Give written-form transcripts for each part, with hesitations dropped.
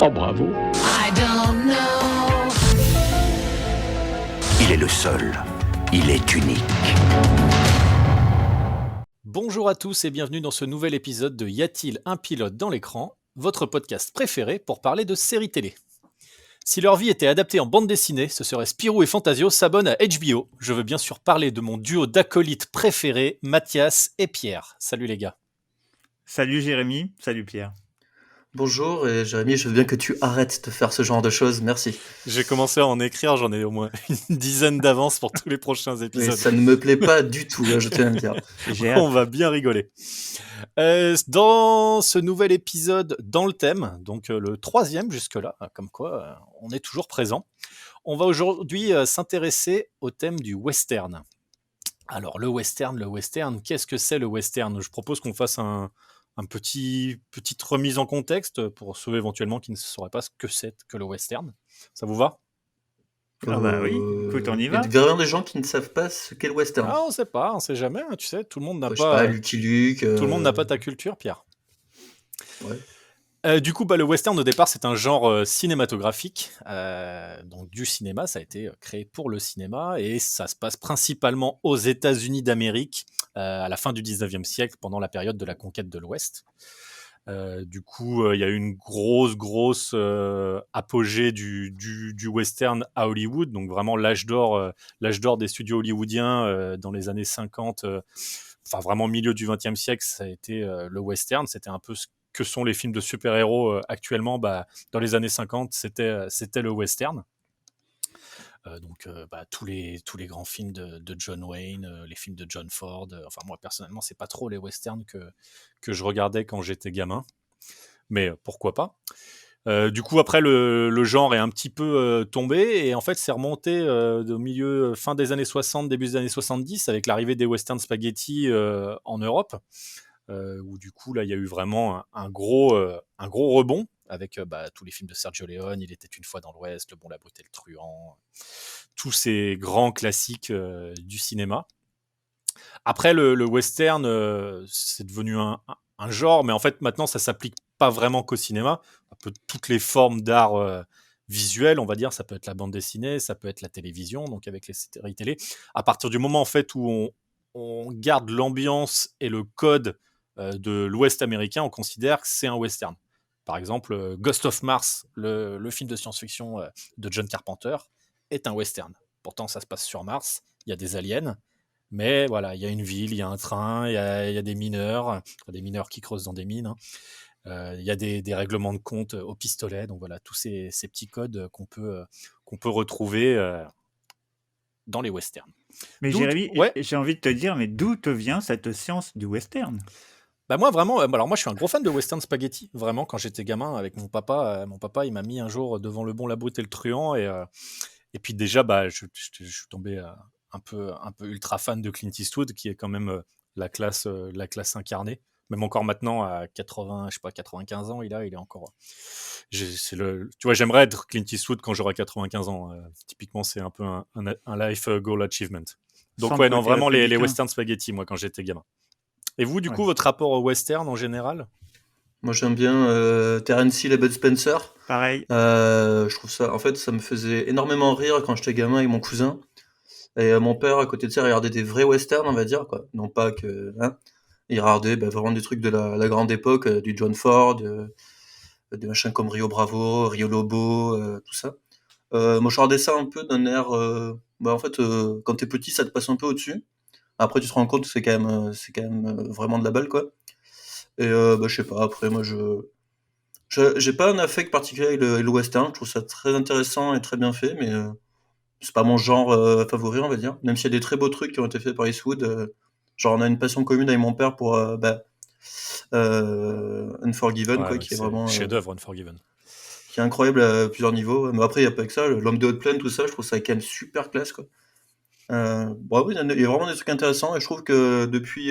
Oh bravo. I don't know. Il est le seul. Il est unique. Bonjour à tous et bienvenue dans ce nouvel épisode de Y a-t-il un pilote dans l'écran, votre podcast préféré pour parler de séries télé. Si leur vie était adaptée en bande dessinée, ce serait Spirou et Fantasio s'abonnent à HBO. Je veux bien sûr parler de mon duo d'acolytes préférés, Mathias et Pierre. Salut les gars. Salut Jérémy, salut Pierre. Bonjour, et Jérémy, je veux bien que tu arrêtes de faire ce genre de choses, merci. J'ai commencé à en écrire, j'en ai au moins une dizaine d'avance pour tous les prochains Mais épisodes. ça ne me plaît pas du tout, là, je tiens à le dire. J'ai hâte. On va bien rigoler. Dans ce nouvel épisode, dans le thème, donc le troisième jusque-là, comme quoi on est toujours présent, on va aujourd'hui s'intéresser au thème du western. Alors le western, qu'est-ce que c'est le western ? Je propose qu'on fasse un petite remise en contexte pour ceux éventuellement qui ne sauraient pas ce que c'est que le western. Ça vous va ? Ah bah oui, écoute, on y Il y a va. vraiment des gens qui ne savent pas ce qu'est le western. Ah, on sait jamais, hein, tu sais, tout le monde n'a Je sais pas, pas, Lucky Luke. tout le monde n'a pas ta culture, Pierre. Ouais. Du coup, le western au départ, c'est un genre cinématographique. Donc du cinéma, ça a été créé pour le cinéma et ça se passe principalement aux États-Unis d'Amérique à la fin du 19e siècle, pendant la période de la conquête de l'Ouest. Du coup, il y a eu une grosse apogée du western à Hollywood, donc vraiment l'âge d'or des studios hollywoodiens dans les années 50, enfin vraiment milieu du 20e siècle, ça a été le western. C'était un peu ce que sont les films de super-héros actuellement. Dans les années 50, c'était le western. Donc tous les grands films de John Wayne, les films de John Ford. Enfin moi personnellement, c'est pas trop les westerns que je regardais quand j'étais gamin, mais pourquoi pas. Du coup après le genre est un petit peu tombé et en fait c'est remonté au milieu fin des années 60, début des années 70 avec l'arrivée des western spaghetti en Europe. Où du coup là il y a eu vraiment un gros rebond avec tous les films de Sergio Leone, Il était une fois dans l'Ouest, Le Bon, la Brute et le Truand, tous ces grands classiques du cinéma. Après le western, c'est devenu un genre, mais en fait maintenant ça s'applique pas vraiment qu'au cinéma. Un peu toutes les formes d'art visuel, on va dire, ça peut être la bande dessinée, ça peut être la télévision, donc avec les séries télé. À partir du moment en fait où on garde l'ambiance et le code de l'Ouest américain, on considère que c'est un western. Par exemple, Ghost of Mars, le film de science-fiction de John Carpenter, est un western. Pourtant, ça se passe sur Mars, il y a des aliens, mais voilà, il y a une ville, il y a un train, il y a des mineurs qui creusent dans des mines. Il y a des règlements de compte au pistolet, donc voilà, tous ces petits codes qu'on peut retrouver dans les westerns. Mais D'où- Jérémy, ouais. j'ai envie de te dire, mais d'où te vient cette science du western ? Moi vraiment, alors moi je suis un gros fan de western spaghetti, vraiment quand j'étais gamin avec mon papa. Mon papa il m'a mis un jour devant Le Bon, la Brute et le Truand et puis déjà je suis tombé un peu ultra fan de Clint Eastwood qui est quand même la classe incarnée. Même encore maintenant à 95 ans, il est encore. Tu vois, j'aimerais être Clint Eastwood quand j'aurai 95 ans. Typiquement, c'est un peu un life goal achievement. Donc Sans ouais, le non, côté vraiment les républicain. western spaghetti, moi quand j'étais gamin. Et vous, du Ouais. coup, votre rapport au western en général ? Moi, j'aime bien Terence Hill et Bud Spencer. Pareil. Je trouve ça, en fait, ça me faisait énormément rire quand j'étais gamin avec mon cousin. Et mon père, à côté de ça, regardait des vrais westerns, on va dire, quoi. Non pas que. Hein. Il regardait vraiment des trucs de la grande époque, du John Ford, des machins comme Rio Bravo, Rio Lobo, tout ça. Moi, je regardais ça un peu d'un air. En fait, quand t'es petit, ça te passe un peu au-dessus. Après, tu te rends compte que c'est quand même vraiment de la balle, quoi. Et je sais pas, après, moi, j'ai pas un affect particulier avec le western. Je trouve ça très intéressant et très bien fait, mais c'est pas mon genre favori, on va dire. Même s'il y a des très beaux trucs qui ont été faits par Eastwood. Genre, on a une passion commune avec mon père pour Unforgiven, quoi, qui est c'est vraiment. chef-d'œuvre Unforgiven. Qui est incroyable à plusieurs niveaux. Mais après, il n'y a pas que ça. L'homme de haute plaine, tout ça, je trouve ça quand même super classe, quoi. Oui, il y a vraiment des trucs intéressants. Et je trouve que depuis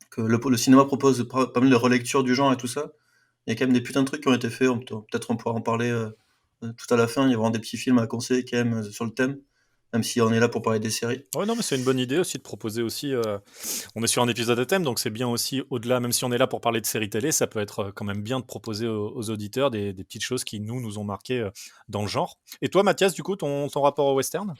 que le cinéma propose pas mal de relectures du genre et tout ça, il y a quand même des putains de trucs qui ont été faits. Peut-être on pourra en parler tout à la fin. Il y a vraiment des petits films à conseiller quand même sur le thème. même si on est là pour parler des séries. Ouais, non, mais c'est une bonne idée aussi de proposer aussi. On est sur un épisode à thème, donc c'est bien aussi au-delà, même si on est là pour parler de séries télé, ça peut être quand même bien de proposer aux auditeurs des petites choses qui nous ont marqué dans le genre. Et toi, Mathias, du coup, ton rapport au western?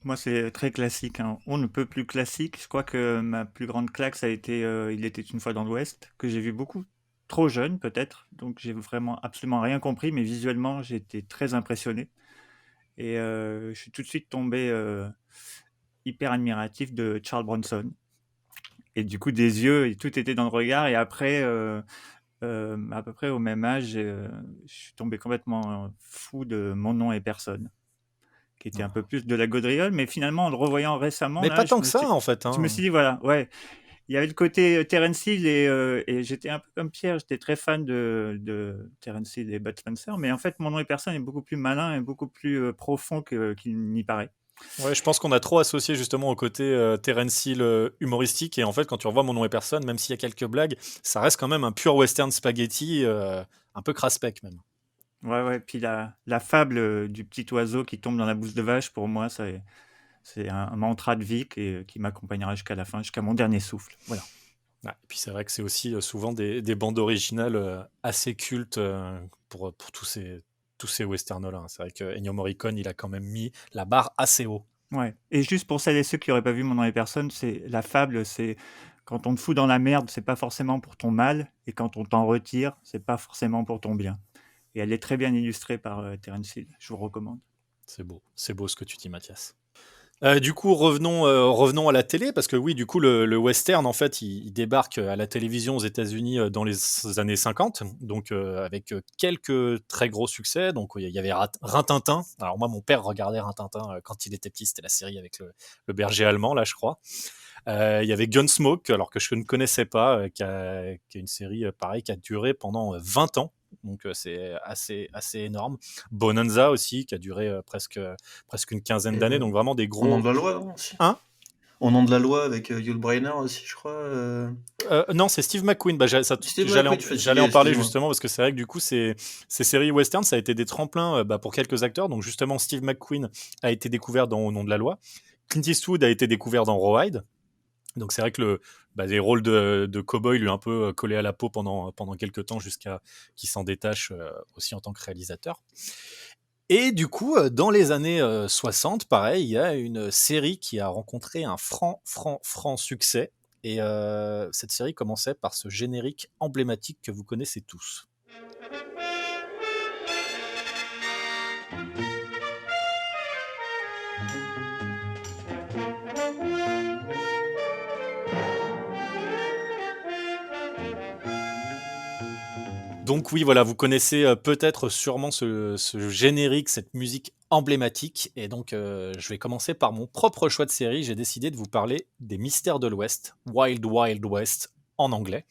Moi, c'est très classique, hein. On ne peut plus classique. Je crois que ma plus grande claque, ça a été Il était une fois dans l'Ouest, que j'ai vu beaucoup trop jeune, peut-être. Donc, j'ai vraiment absolument rien compris, mais visuellement, j'ai été très impressionné. Et je suis tout de suite tombé hyper admiratif de Charles Bronson. Et du coup, des yeux, et tout était dans le regard. Et après, à peu près au même âge, je suis tombé complètement fou de Mon nom est personne, qui était un peu plus de la gaudriole, mais finalement, en le revoyant récemment, Mais là, pas tant que ça, en fait. je me suis dit, voilà, ouais, il y avait le côté Terence Hill et j'étais un peu comme Pierre, j'étais très fan de Terence Hill et Bud Spencer, mais en fait, Mon nom est personne est beaucoup plus malin et beaucoup plus profond qu'il n'y paraît. Ouais, je pense qu'on a trop associé justement au côté Terence Hill humoristique, et en fait, quand tu revois Mon nom est personne, même s'il y a quelques blagues, ça reste quand même un pur western spaghetti, un peu craspec même. Ouais, ouais, puis la fable du petit oiseau qui tombe dans la bouse de vache, pour moi, c'est un mantra de vie qui m'accompagnera jusqu'à la fin, jusqu'à mon dernier souffle. Voilà. Ouais, et puis c'est vrai que c'est aussi souvent des bandes originales assez cultes pour tous ces westerns-là, hein. C'est vrai que Ennio Morricone, il a quand même mis la barre assez haut. Ouais. Et juste pour celles et ceux qui n'auraient pas vu Mon nom est personne, c'est la fable, c'est quand on te fout dans la merde, c'est pas forcément pour ton mal, et quand on t'en retire, c'est pas forcément pour ton bien. Et elle est très bien illustrée par Terence Hill. Je vous recommande. C'est beau ce que tu dis, Mathias. Du coup, revenons à la télé, parce que oui, du coup, le western, en fait, il débarque à la télévision aux États-Unis dans les années 50, donc avec quelques très gros succès. Donc, il y avait Rintintin. Alors, moi, mon père regardait Rintintin quand il était petit, c'était la série avec le berger allemand, là, je crois. Il y avait Gunsmoke, alors que je ne connaissais pas, qui est une série, pareil, qui a duré pendant 20 ans. Donc c'est assez énorme. Bonanza aussi, qui a duré presque une quinzaine Et d'années. Donc vraiment des Au nom gros... de la loi, non, aussi. Hein? Au nom de la loi avec Yul Brynner aussi, je crois. Non, c'est Steve McQueen. Bah, Steve j'allais McQueen, je suis j'allais fatigué, en parler excuse-moi. justement, parce que c'est vrai que du coup, ces séries western, ça a été des tremplins pour quelques acteurs. Donc justement, Steve McQueen a été découvert dans Au nom de la loi. Clint Eastwood a été découvert dans Rawhide. Donc c'est vrai que les rôles de cow-boy lui ont un peu collé à la peau pendant quelques temps, jusqu'à qu'il s'en détache aussi en tant que réalisateur. Et du coup, dans les années 60, pareil, il y a une série qui a rencontré un franc succès. Et cette série commençait par ce générique emblématique que vous connaissez tous. Donc oui, voilà, vous connaissez peut-être sûrement ce générique, cette musique emblématique. Et donc, je vais commencer par mon propre choix de série. J'ai décidé de vous parler des Mystères de l'Ouest, Wild Wild West en anglais.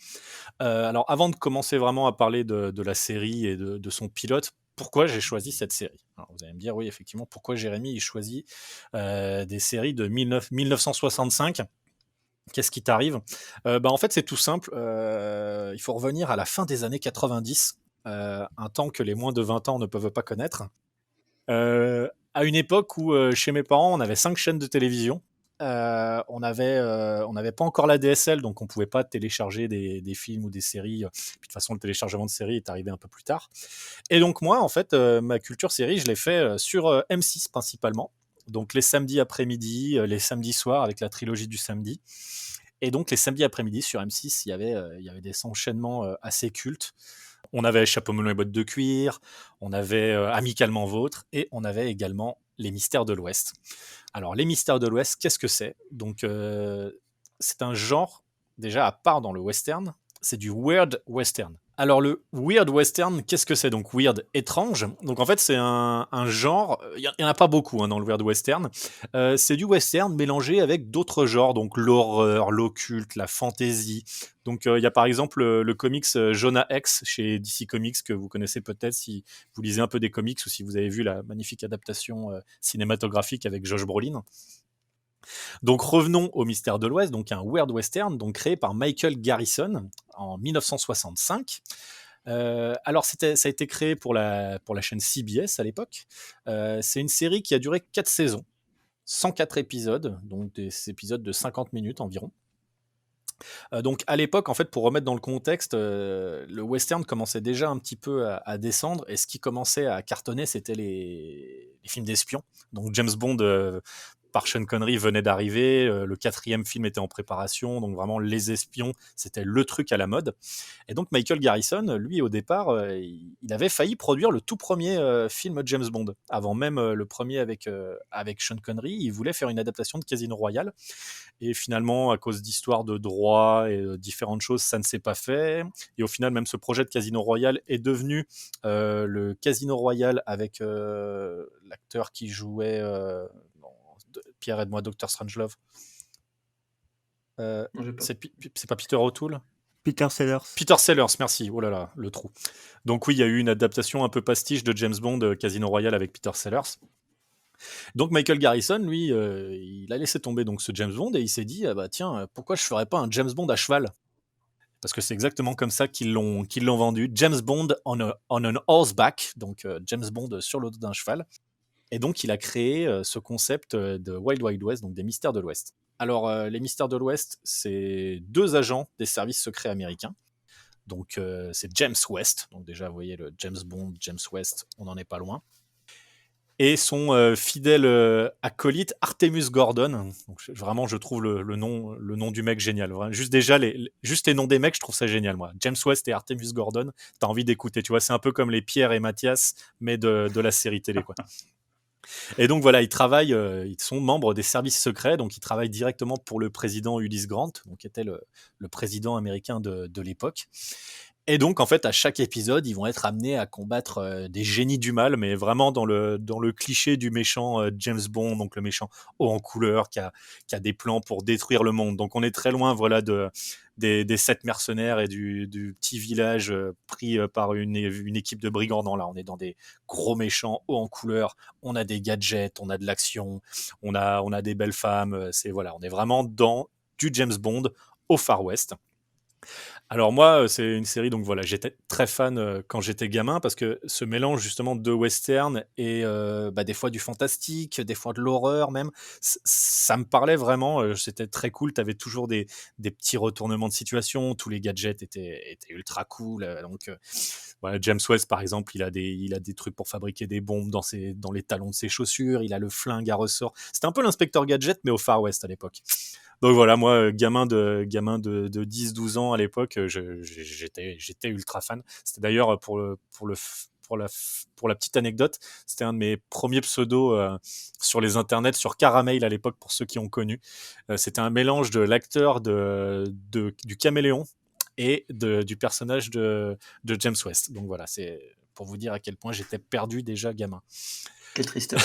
Alors, avant de commencer vraiment à parler de la série et de son pilote, pourquoi j'ai choisi cette série? Alors, vous allez me dire, oui, effectivement, pourquoi Jérémy il choisit des séries de 1965? Qu'est-ce qui t'arrive? En fait, c'est tout simple. Il faut revenir à la fin des années 90, un temps que les moins de 20 ans ne peuvent pas connaître. À une époque où, chez mes parents, on avait 5 chaînes de télévision. On n'avait pas encore la DSL, donc on pouvait pas télécharger des films ou des séries. Puis de toute façon, le téléchargement de séries est arrivé un peu plus tard. Et donc moi, en fait, ma culture série, je l'ai fait sur M6 principalement. Donc les samedis après-midi, les samedis soirs avec la trilogie du samedi. Et donc les samedis après-midi sur M6, il y avait des enchaînements assez cultes. On avait Chapeau melon et bottes de cuir, on avait Amicalement vôtre, et on avait également Les Mystères de l'Ouest. Alors les Mystères de l'Ouest, qu'est-ce que c'est? Donc c'est un genre déjà à part dans le western, c'est du weird western. Alors le weird western, qu'est-ce que c'est? Donc weird, étrange. Donc en fait c'est un genre, il y en a pas beaucoup dans le weird western. C'est du western mélangé avec d'autres genres, donc l'horreur, l'occulte, la fantasy. Donc il y a par exemple le comics Jonah X chez DC Comics, que vous connaissez peut-être si vous lisez un peu des comics ou si vous avez vu la magnifique adaptation cinématographique avec Josh Brolin. Donc revenons au Mystère de l'Ouest, donc un weird western donc créé par Michael Garrison en 1965. Alors ça a été créé pour la chaîne CBS à l'époque. C'est une série qui a duré 4 saisons 104 épisodes, donc des épisodes de 50 minutes environ. Donc à l'époque, en fait, pour remettre dans le contexte, le western commençait déjà un petit peu à descendre, et ce qui commençait à cartonner, c'était les films d'espions. Donc James Bond par Sean Connery venait d'arriver, le 4e film était en préparation, donc vraiment les espions, c'était le truc à la mode. Et donc Michael Garrison, lui, au départ, il avait failli produire le tout premier film James Bond. Avant même le premier avec Sean Connery, il voulait faire une adaptation de Casino Royale. Et finalement, à cause d'histoires de droit et différentes choses, ça ne s'est pas fait. Et au final, même ce projet de Casino Royale est devenu le Casino Royale avec l'acteur qui jouait Pierre, aide-moi, Dr. Strangelove. J'ai pas. C'est pas Peter O'Toole? Peter Sellers. Peter Sellers, merci. Oh là là, le trou. Donc oui, il y a eu une adaptation un peu pastiche de James Bond, Casino Royale avec Peter Sellers. Donc Michael Garrison, lui, il a laissé tomber donc ce James Bond et il s'est dit, ah bah tiens, pourquoi je ferais pas un James Bond à cheval? Parce que c'est exactement comme ça qu'ils l'ont vendu. James Bond on an horseback, donc James Bond sur le dos d'un cheval. Et donc il a créé ce concept de Wild Wild West, donc des mystères de l'Ouest. Alors les mystères de l'Ouest, c'est 2 agents des services secrets américains. Donc c'est James West, donc déjà vous voyez le James Bond, James West, on n'en est pas loin. Et son fidèle acolyte Artemus Gordon. Donc, vraiment, je trouve le nom du mec génial. Vraiment, juste déjà, juste les noms des mecs, je trouve ça génial, moi. James West et Artemus Gordon, t'as envie d'écouter. Tu vois, c'est un peu comme les Pierre et Mathias, mais de la série télé, quoi. Et donc voilà, ils sont membres des services secrets, donc ils travaillent directement pour le président Ulysse Grant, donc qui était le président américain de l'époque. Et donc, en fait, à chaque épisode, ils vont être amenés à combattre des génies du mal, mais vraiment dans le cliché du méchant James Bond, donc le méchant haut en couleur qui a des plans pour détruire le monde. Donc, on est très loin, voilà, des 7 mercenaires et du petit village pris par une équipe de brigands. Non, là, on est dans des gros méchants hauts en couleur. On a des gadgets, on a de l'action, on a des belles femmes. Voilà, on est vraiment dans du James Bond au Far West. Alors moi, c'est une série, donc voilà, j'étais très fan quand j'étais gamin, parce que ce mélange justement de western et des fois du fantastique, des fois de l'horreur même, ça me parlait vraiment, c'était très cool, t'avais toujours des petits retournements de situation, tous les gadgets étaient ultra cool, donc voilà, James West par exemple, il a des trucs pour fabriquer des bombes dans les talons de ses chaussures, il a le flingue à ressort, c'était un peu l'inspecteur Gadget mais au Far West à l'époque. Donc voilà, moi, gamin de 10-12 ans à l'époque, j'étais ultra fan. C'était d'ailleurs pour la petite anecdote, c'était un de mes premiers pseudos sur les internets, sur Caramel à l'époque, pour ceux qui ont connu. C'était un mélange de l'acteur du Caméléon et du personnage de James West. Donc voilà, c'est pour vous dire à quel point j'étais perdu déjà gamin. Quelle tristesse.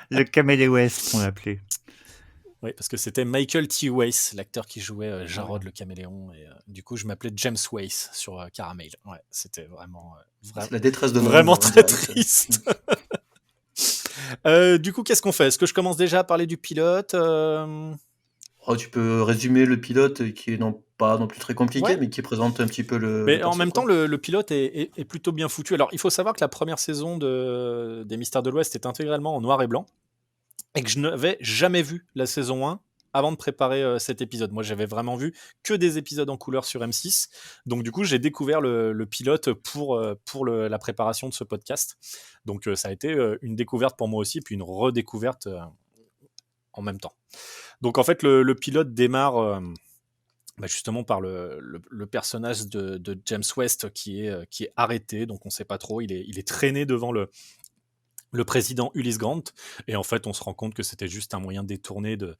Le Caméléon West, on l'appelait. Oui, parce que c'était Michael T. Weiss, l'acteur qui jouait Jarod le Caméléon. Et du coup, je m'appelais James Weiss sur Caramel. Ouais, c'était vraiment, C'est la détresse de vraiment très direct. triste. Du coup, qu'est-ce qu'on fait? Est-ce que je commence déjà à parler du pilote Oh, tu peux résumer le pilote qui est pas non plus très compliqué, Ouais. mais qui présente un petit peu Mais le en perso, même quoi. temps, le pilote est plutôt bien foutu. Alors, il faut savoir que la première saison des Mystères de l'Ouest est intégralement en noir et blanc, et que je n'avais jamais vu la saison 1 avant de préparer cet épisode. Moi, j'avais vraiment vu que des épisodes en couleur sur M6. Donc, du coup, j'ai découvert le pilote pour la préparation de ce podcast. Donc, ça a été une découverte pour moi aussi, puis une redécouverte en même temps. Donc, en fait, le pilote démarre justement par le personnage de James West qui est arrêté. Donc, on ne sait pas trop. Il est traîné devant le président Ulysse Grant, et en fait on se rend compte que c'était juste un moyen détourné de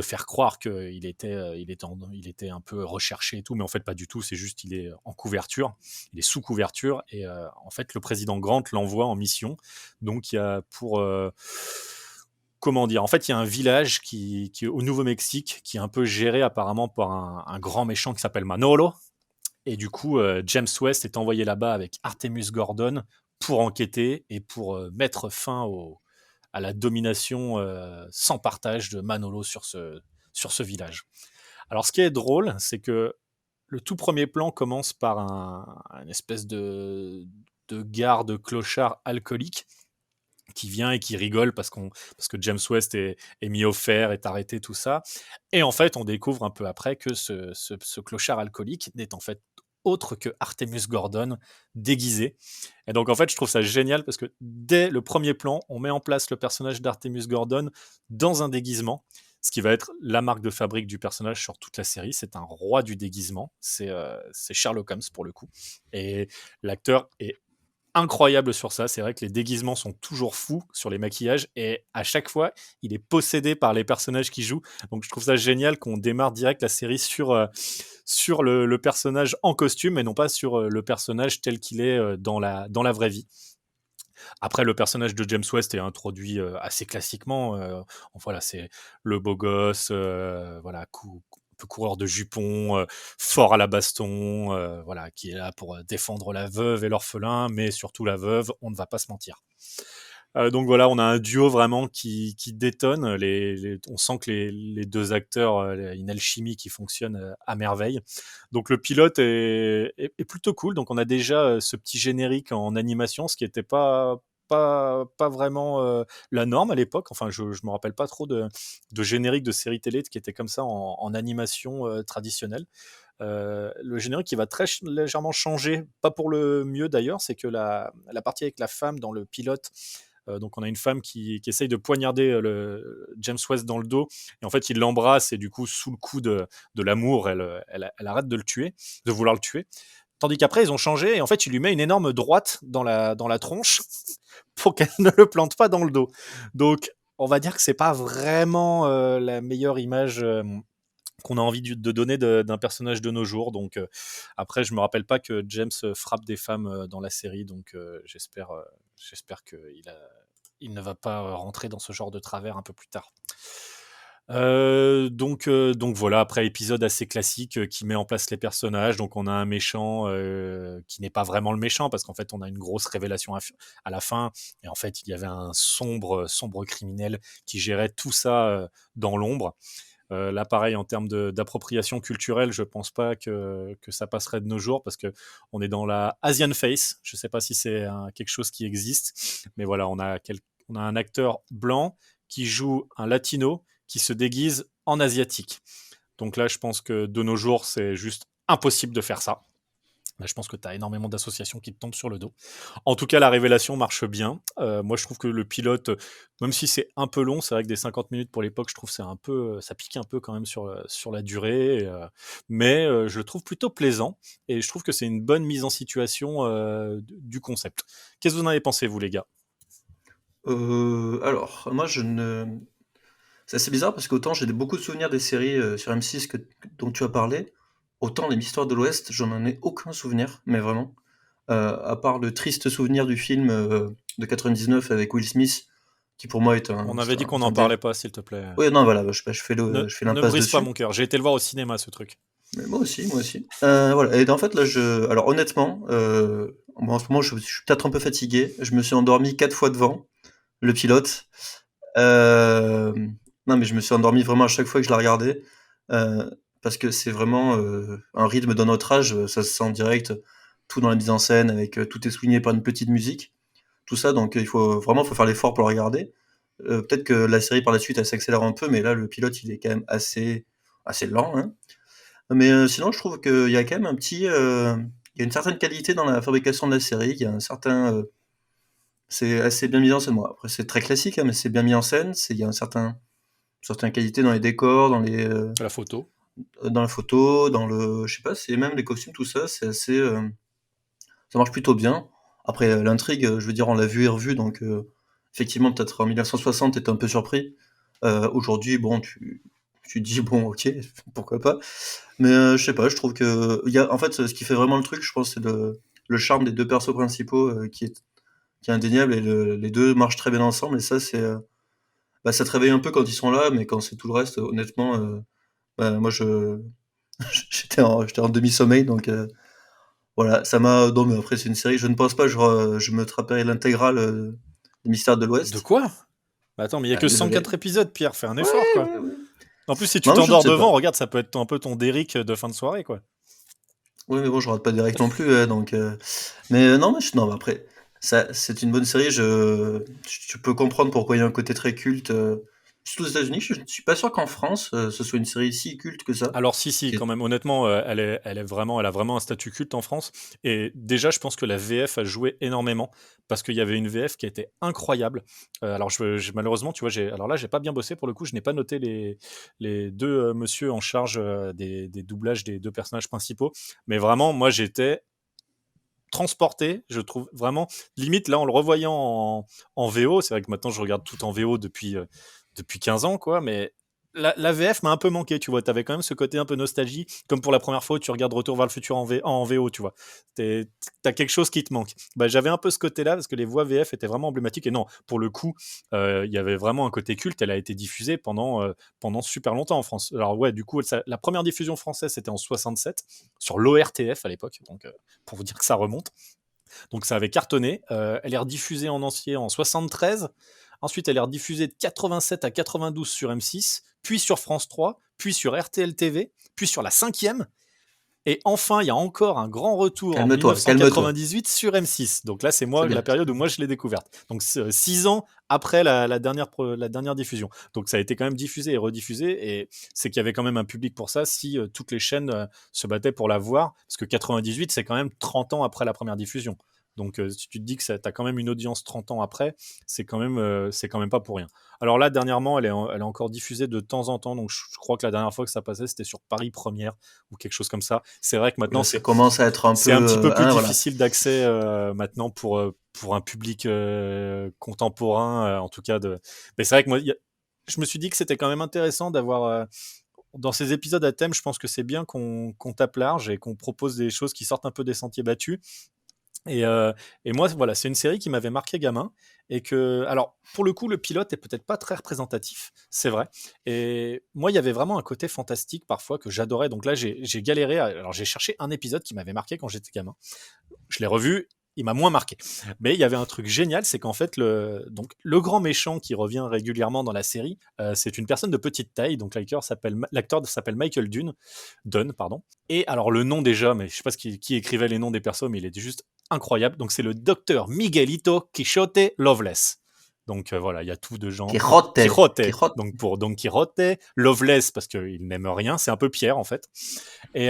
faire croire qu'il était un peu recherché et tout, mais en fait pas du tout, c'est juste il est en couverture, il est sous couverture, et en fait le président Grant l'envoie en mission, donc il y a comment dire, en fait il y a un village qui est au Nouveau-Mexique, qui est un peu géré apparemment par un grand méchant qui s'appelle Manolo, et du coup James West est envoyé là-bas avec Artemus Gordon pour enquêter et pour mettre fin à la domination sans partage de Manolo sur ce village. Alors ce qui est drôle, c'est que le tout premier plan commence par une espèce de garde clochard alcoolique qui vient et qui rigole parce que James West est mis au fer, est arrêté, tout ça. Et en fait, on découvre un peu après que ce clochard alcoolique n'est en fait autre que Artemus Gordon déguisé. Et donc en fait, je trouve ça génial parce que dès le premier plan, on met en place le personnage d'Artemus Gordon dans un déguisement, ce qui va être la marque de fabrique du personnage sur toute la série. C'est un roi du déguisement. C'est Sherlock Holmes pour le coup. Et l'acteur est incroyable sur ça. C'est vrai que les déguisements sont toujours fous sur les maquillages et à chaque fois, il est possédé par les personnages qu'il joue. Donc je trouve ça génial qu'on démarre direct la série sur le personnage en costume et non pas sur le personnage tel qu'il est dans la vraie vie. Après, le personnage de James West est introduit assez classiquement. Voilà, c'est le beau gosse, voilà, un peu coureur de jupons, fort à la baston, voilà, qui est là pour défendre la veuve et l'orphelin, mais surtout la veuve, on ne va pas se mentir. Donc voilà, on a un duo vraiment qui détonne. On sent que les deux acteurs, il y a une alchimie qui fonctionne à merveille. Donc le pilote est plutôt cool. Donc on a déjà ce petit générique en animation, ce qui n'était pas vraiment la norme à l'époque. Enfin, je me rappelle pas trop de générique de séries télé qui était comme ça en animation traditionnelle. Le générique qui va très légèrement changer, pas pour le mieux d'ailleurs, c'est que la partie avec la femme dans le pilote, donc on a une femme qui essaye de poignarder James West dans le dos, et en fait il l'embrasse, et du coup sous le coup de l'amour, elle arrête de vouloir le tuer. Tandis qu'après ils ont changé, et en fait il lui met une énorme droite dans la tronche pour qu'elle ne le plante pas dans le dos. Donc on va dire que c'est pas vraiment la meilleure image qu'on a envie de donner d'un personnage de nos jours. Donc après, je me rappelle pas que James frappe des femmes dans la série, donc j'espère qu'il ne va pas rentrer dans ce genre de travers un peu plus tard. Donc voilà, après épisode assez classique qui met en place les personnages. Donc on a un méchant qui n'est pas vraiment le méchant, parce qu'en fait on a une grosse révélation à la fin, et en fait il y avait un sombre criminel qui gérait tout ça dans l'ombre. Là, pareil, en termes d'appropriation culturelle, je pense pas que ça passerait de nos jours, parce que on est dans la Asian Face. Je sais pas si c'est quelque chose qui existe, mais voilà, on a un acteur blanc qui joue un latino qui se déguise en asiatique. Donc là, je pense que de nos jours, c'est juste impossible de faire ça. Là, je pense que tu as énormément d'associations qui te tombent sur le dos. En tout cas, la révélation marche bien. Moi, je trouve que le pilote, même si c'est un peu long, c'est vrai que des 50 minutes pour l'époque, je trouve que ça pique un peu quand même sur la durée. Mais je le trouve plutôt plaisant. Et je trouve que c'est une bonne mise en situation du concept. Qu'est-ce que vous en avez pensé, vous, les gars ? Alors, moi, c'est assez bizarre parce qu'autant j'ai beaucoup de souvenirs des séries sur M6 dont tu as parlé, autant les Mistoires de l'Ouest, j'en en ai aucun souvenir, mais vraiment. À part le triste souvenir du film de 99 avec Will Smith, qui pour moi est un. On avait dit qu'on n'en parlait pas, s'il te plaît. Oui, non, voilà, je fais Ne l'impasse brise dessus. pas mon cœur. J'ai été le voir au cinéma, ce truc. Mais moi aussi. Voilà. Et en fait, là, alors honnêtement, moi, en ce moment, je suis peut-être un peu fatigué. Je me suis endormi 4 fois devant le pilote. Non, mais je me suis endormi vraiment à chaque fois que je la regardais, parce que c'est vraiment un rythme d'un autre âge. Ça se sent en direct, tout dans la mise en scène, avec tout est souligné par une petite musique, tout ça. Donc il faut faire l'effort pour le regarder. Peut-être que la série par la suite elle s'accélère un peu, mais là le pilote il est quand même assez lent, hein. Mais sinon je trouve qu'il y a quand même il y a une certaine qualité dans la fabrication de la série. Il y a un certain c'est assez bien mis en scène. Bon, après c'est très classique, hein, mais c'est bien mis en scène. Il y a certaine qualité dans les décors, dans La photo. dans la photo, je sais pas, c'est même les costumes, tout ça, c'est assez, ça marche plutôt bien. Après l'intrigue, je veux dire, on l'a vu et revu, donc effectivement, peut-être en 1960, t'étais un peu surpris. Aujourd'hui, bon, tu te dis bon, ok, pourquoi pas. Mais je sais pas, je trouve que en fait, ce qui fait vraiment le truc, je pense, c'est le charme des deux persos principaux qui est indéniable, et les deux marchent très bien ensemble. Et ça, ça te réveille un peu quand ils sont là, mais quand c'est tout le reste, honnêtement, moi j'étais en demi-sommeil, donc voilà, ça m'a. Non, mais après c'est une série, je ne pense pas que je me taperai l'intégrale des Mystères de l'Ouest. De quoi ? Bah attends, mais il y a que désolé. 104 épisodes, Pierre, fais un effort, quoi. Ouais. En plus, si tu Non, mais je t'endors ne sais devant, pas. regarde, ça peut être un peu ton Derrick de fin de soirée, quoi. Oui, mais bon, je rate pas direct non plus, donc. Mais non, mais après, Ça, c'est une bonne série. Tu peux comprendre pourquoi il y a un côté très culte. Surtout aux États-Unis, je ne suis pas sûr qu'en France, ce soit une série si culte que ça. Alors si, Qui quand est- même, honnêtement, elle a vraiment un statut culte en France. Et déjà, je pense que la VF a joué énormément parce qu'il y avait une VF qui était incroyable. Alors malheureusement, tu vois, alors là, j'ai pas bien bossé pour le coup. Je n'ai pas noté les deux monsieur en charge des doublages des deux personnages principaux. Mais vraiment, moi, j'étais transporté, je trouve vraiment limite là en le revoyant en VO. C'est vrai que maintenant je regarde tout en VO depuis 15 ans, quoi, mais la VF m'a un peu manqué, tu vois. T'avais quand même ce côté un peu nostalgie, comme pour la première fois où tu regardes Retour vers le futur en VO, tu vois. T'as quelque chose qui te manque. Bah, j'avais un peu ce côté-là parce que les voix VF étaient vraiment emblématiques. Et non, pour le coup, il y avait vraiment un côté culte. Elle a été diffusée pendant super longtemps en France. Alors, ouais, du coup, la première diffusion française, c'était en 67 sur l'ORTF à l'époque. Donc, pour vous dire que ça remonte. Donc ça avait cartonné. Elle est rediffusée en entier en 73. Ensuite, elle est rediffusée de 87 à 92 sur M6, puis sur France 3, puis sur RTL TV, puis sur la 5e. Et enfin, il y a encore un grand retour en Calme-toi, calme-toi. 1998 sur M6. Donc là, c'est C'est la bien. période où moi je l'ai découverte. Donc 6 ans après la dernière diffusion. Donc ça a été quand même diffusé et rediffusé. Et c'est qu'il y avait quand même un public pour ça si toutes les chaînes se battaient pour la voir. Parce que 98, c'est quand même 30 ans après la première diffusion. Donc si tu te dis que tu as quand même une audience 30 ans après, c'est quand même pas pour rien. Alors là, dernièrement, elle est encore diffusée de temps en temps. Donc je crois que la dernière fois que ça passait, c'était sur Paris Première ou quelque chose comme ça. C'est vrai que maintenant, Là, ça commence à être un c'est un petit peu peu. plus Voilà. difficile d'accès maintenant pour un public contemporain, en tout cas. Mais c'est vrai que moi, je me suis dit que c'était quand même intéressant d'avoir. Dans ces épisodes à thème, je pense que c'est bien qu'on tape large et qu'on propose des choses qui sortent un peu des sentiers battus. Et, euh, et moi, voilà, c'est une série qui m'avait marqué gamin. Et que, alors, pour le coup, le pilote est peut-être pas très représentatif, c'est vrai. Et moi, il y avait vraiment un côté fantastique parfois que j'adorais. Donc là, j'ai galéré. Alors, j'ai cherché un épisode qui m'avait marqué quand j'étais gamin. Je l'ai revu, il m'a moins marqué. Mais il y avait un truc génial, c'est qu'en fait, donc, le grand méchant qui revient régulièrement dans la série, c'est une personne de petite taille. Donc l'acteur s'appelle Michael Dunn, pardon. Et alors le nom déjà, mais je sais pas qui écrivait les noms des persos, mais il était juste incroyable. Donc c'est le docteur Miguelito Quichotte Loveless. Donc voilà, il y a tout de gens. Quijote. Quijote. Quijote. Donc pour Don Quijote, Loveless parce qu'il n'aime rien, c'est un peu Pierre en fait. Et,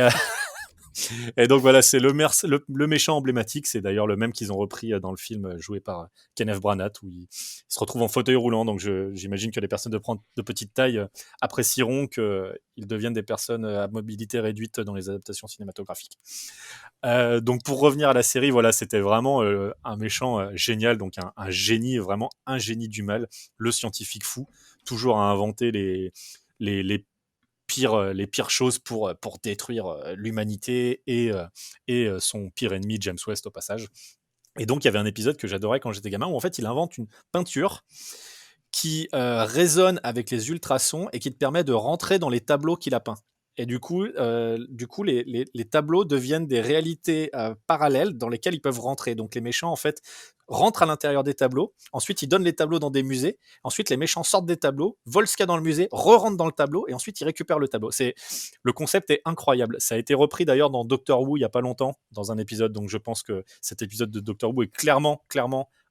et donc voilà, c'est le méchant emblématique. C'est d'ailleurs le même qu'ils ont repris dans le film joué par Kenneth Branagh, où il se retrouve en fauteuil roulant. Donc j'imagine que les personnes de petite taille apprécieront qu'ils deviennent des personnes à mobilité réduite dans les adaptations cinématographiques. Donc pour revenir à la série, voilà, c'était vraiment un méchant génial, donc un génie, vraiment un génie du mal, le scientifique fou, toujours à inventer les pires choses pour détruire l'humanité et son pire ennemi, James West, au passage. Et donc, il y avait un épisode que j'adorais quand j'étais gamin où en fait, il invente une peinture qui résonne avec les ultrasons et qui te permet de rentrer dans les tableaux qu'il a peints. Et du coup, les tableaux deviennent des réalités parallèles dans lesquelles ils peuvent rentrer. Donc les méchants, en fait, rentrent à l'intérieur des tableaux. Ensuite, ils donnent les tableaux dans des musées. Ensuite, les méchants sortent des tableaux, volent ce qu'il y a dans le musée, re-rentrent dans le tableau, et ensuite, ils récupèrent le tableau. Le concept est incroyable. Ça a été repris d'ailleurs dans Doctor Who il n'y a pas longtemps, dans un épisode. Donc je pense que cet épisode de Doctor Who est clairement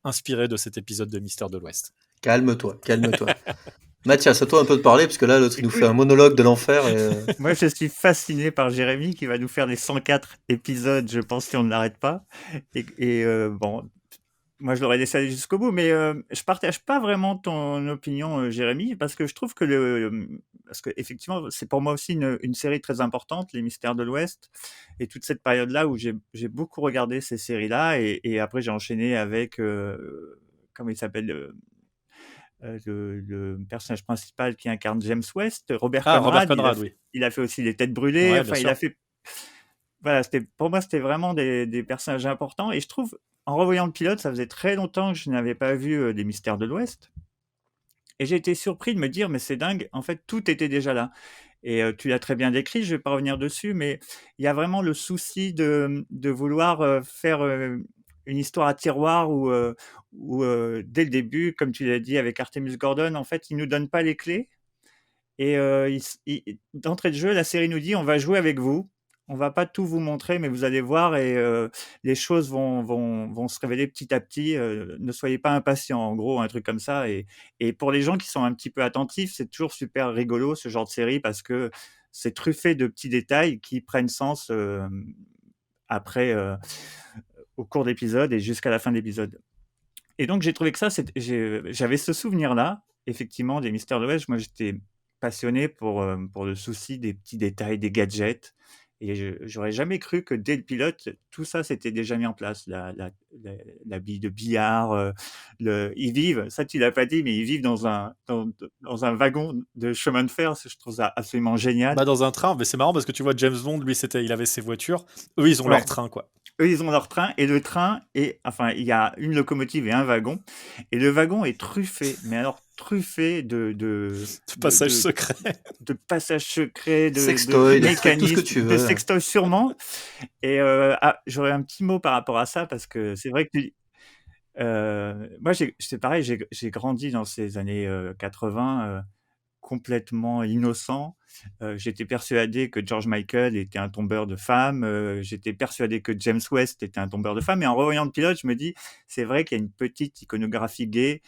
inspiré de cet épisode de Mystère de l'Ouest. Calme-toi, calme-toi. Mathias, à toi un peu de parler, parce que là, l'autre, il nous fait Écoute, un monologue de l'enfer. moi je suis fasciné par Jérémy qui va nous faire les 104 épisodes, je pense, si on ne l'arrête pas. Bon, moi je l'aurais laissé aller jusqu'au bout, mais je partage pas vraiment ton opinion, Jérémy, parce que je trouve que parce que effectivement, c'est pour moi aussi une série très importante, Les Mystères de l'Ouest, et toute cette période-là où j'ai beaucoup regardé ces séries-là, et après j'ai enchaîné avec, comment il s'appelle, le personnage principal qui incarne James West, Robert Ah, Robert Conrad. Conrad, oui. Il a fait aussi Les Têtes Brûlées. Ouais, bien Enfin, il sûr. a fait. Voilà, pour moi, c'était vraiment des personnages importants. Et je trouve, en revoyant le pilote, ça faisait très longtemps que je n'avais pas vu Les Mystères de l'Ouest. Et j'ai été surpris de me dire, mais c'est dingue, en fait, tout était déjà là. Et tu l'as très bien décrit, je ne vais pas revenir dessus, mais il y a vraiment le souci de vouloir faire une histoire à tiroir où dès le début, comme tu l'as dit avec Artemus Gordon, en fait, il ne nous donne pas les clés. Et d'entrée de jeu, la série nous dit, on va jouer avec vous. on va pas tout vous montrer, mais vous allez voir et les choses vont se révéler petit à petit. Ne soyez pas impatients, en gros, un truc comme ça. Et pour les gens qui sont un petit peu attentifs, c'est toujours super rigolo ce genre de série parce que c'est truffé de petits détails qui prennent sens après, au cours d'épisode et jusqu'à la fin de l'épisode. Et donc j'ai trouvé que ça, j'avais ce souvenir-là, effectivement, des Mystères de l'Ouest. Moi, j'étais passionné pour le souci des petits détails, des gadgets. Et j'aurais jamais cru que dès le pilote, tout ça s'était déjà mis en place. La bille de billard, ils vivent, ça tu l'as pas dit, mais ils vivent dans un wagon de chemin de fer. Je trouve ça absolument génial. Bah, dans un train, mais c'est marrant parce que tu vois, James Bond, lui, il avait ses voitures. Eux, ils ont Ouais. leur train, quoi. Eux, ils ont leur train et le train enfin, il y a une locomotive et un wagon et le wagon est truffé, mais alors truffé de Passage secret. de passages secrets, de Sextoy, de tout ce que mécanismes, tu de veux. sextoys sûrement. Et j'aurais un petit mot par rapport à ça parce que c'est vrai que moi, c'est pareil, j'ai grandi dans ces années 80, complètement innocent. J'étais persuadé que George Michael était un tombeur de femmes. J'étais persuadé que James West était un tombeur de femmes. Et en revoyant le pilote, je me dis, c'est vrai qu'il y a une petite iconographie gay.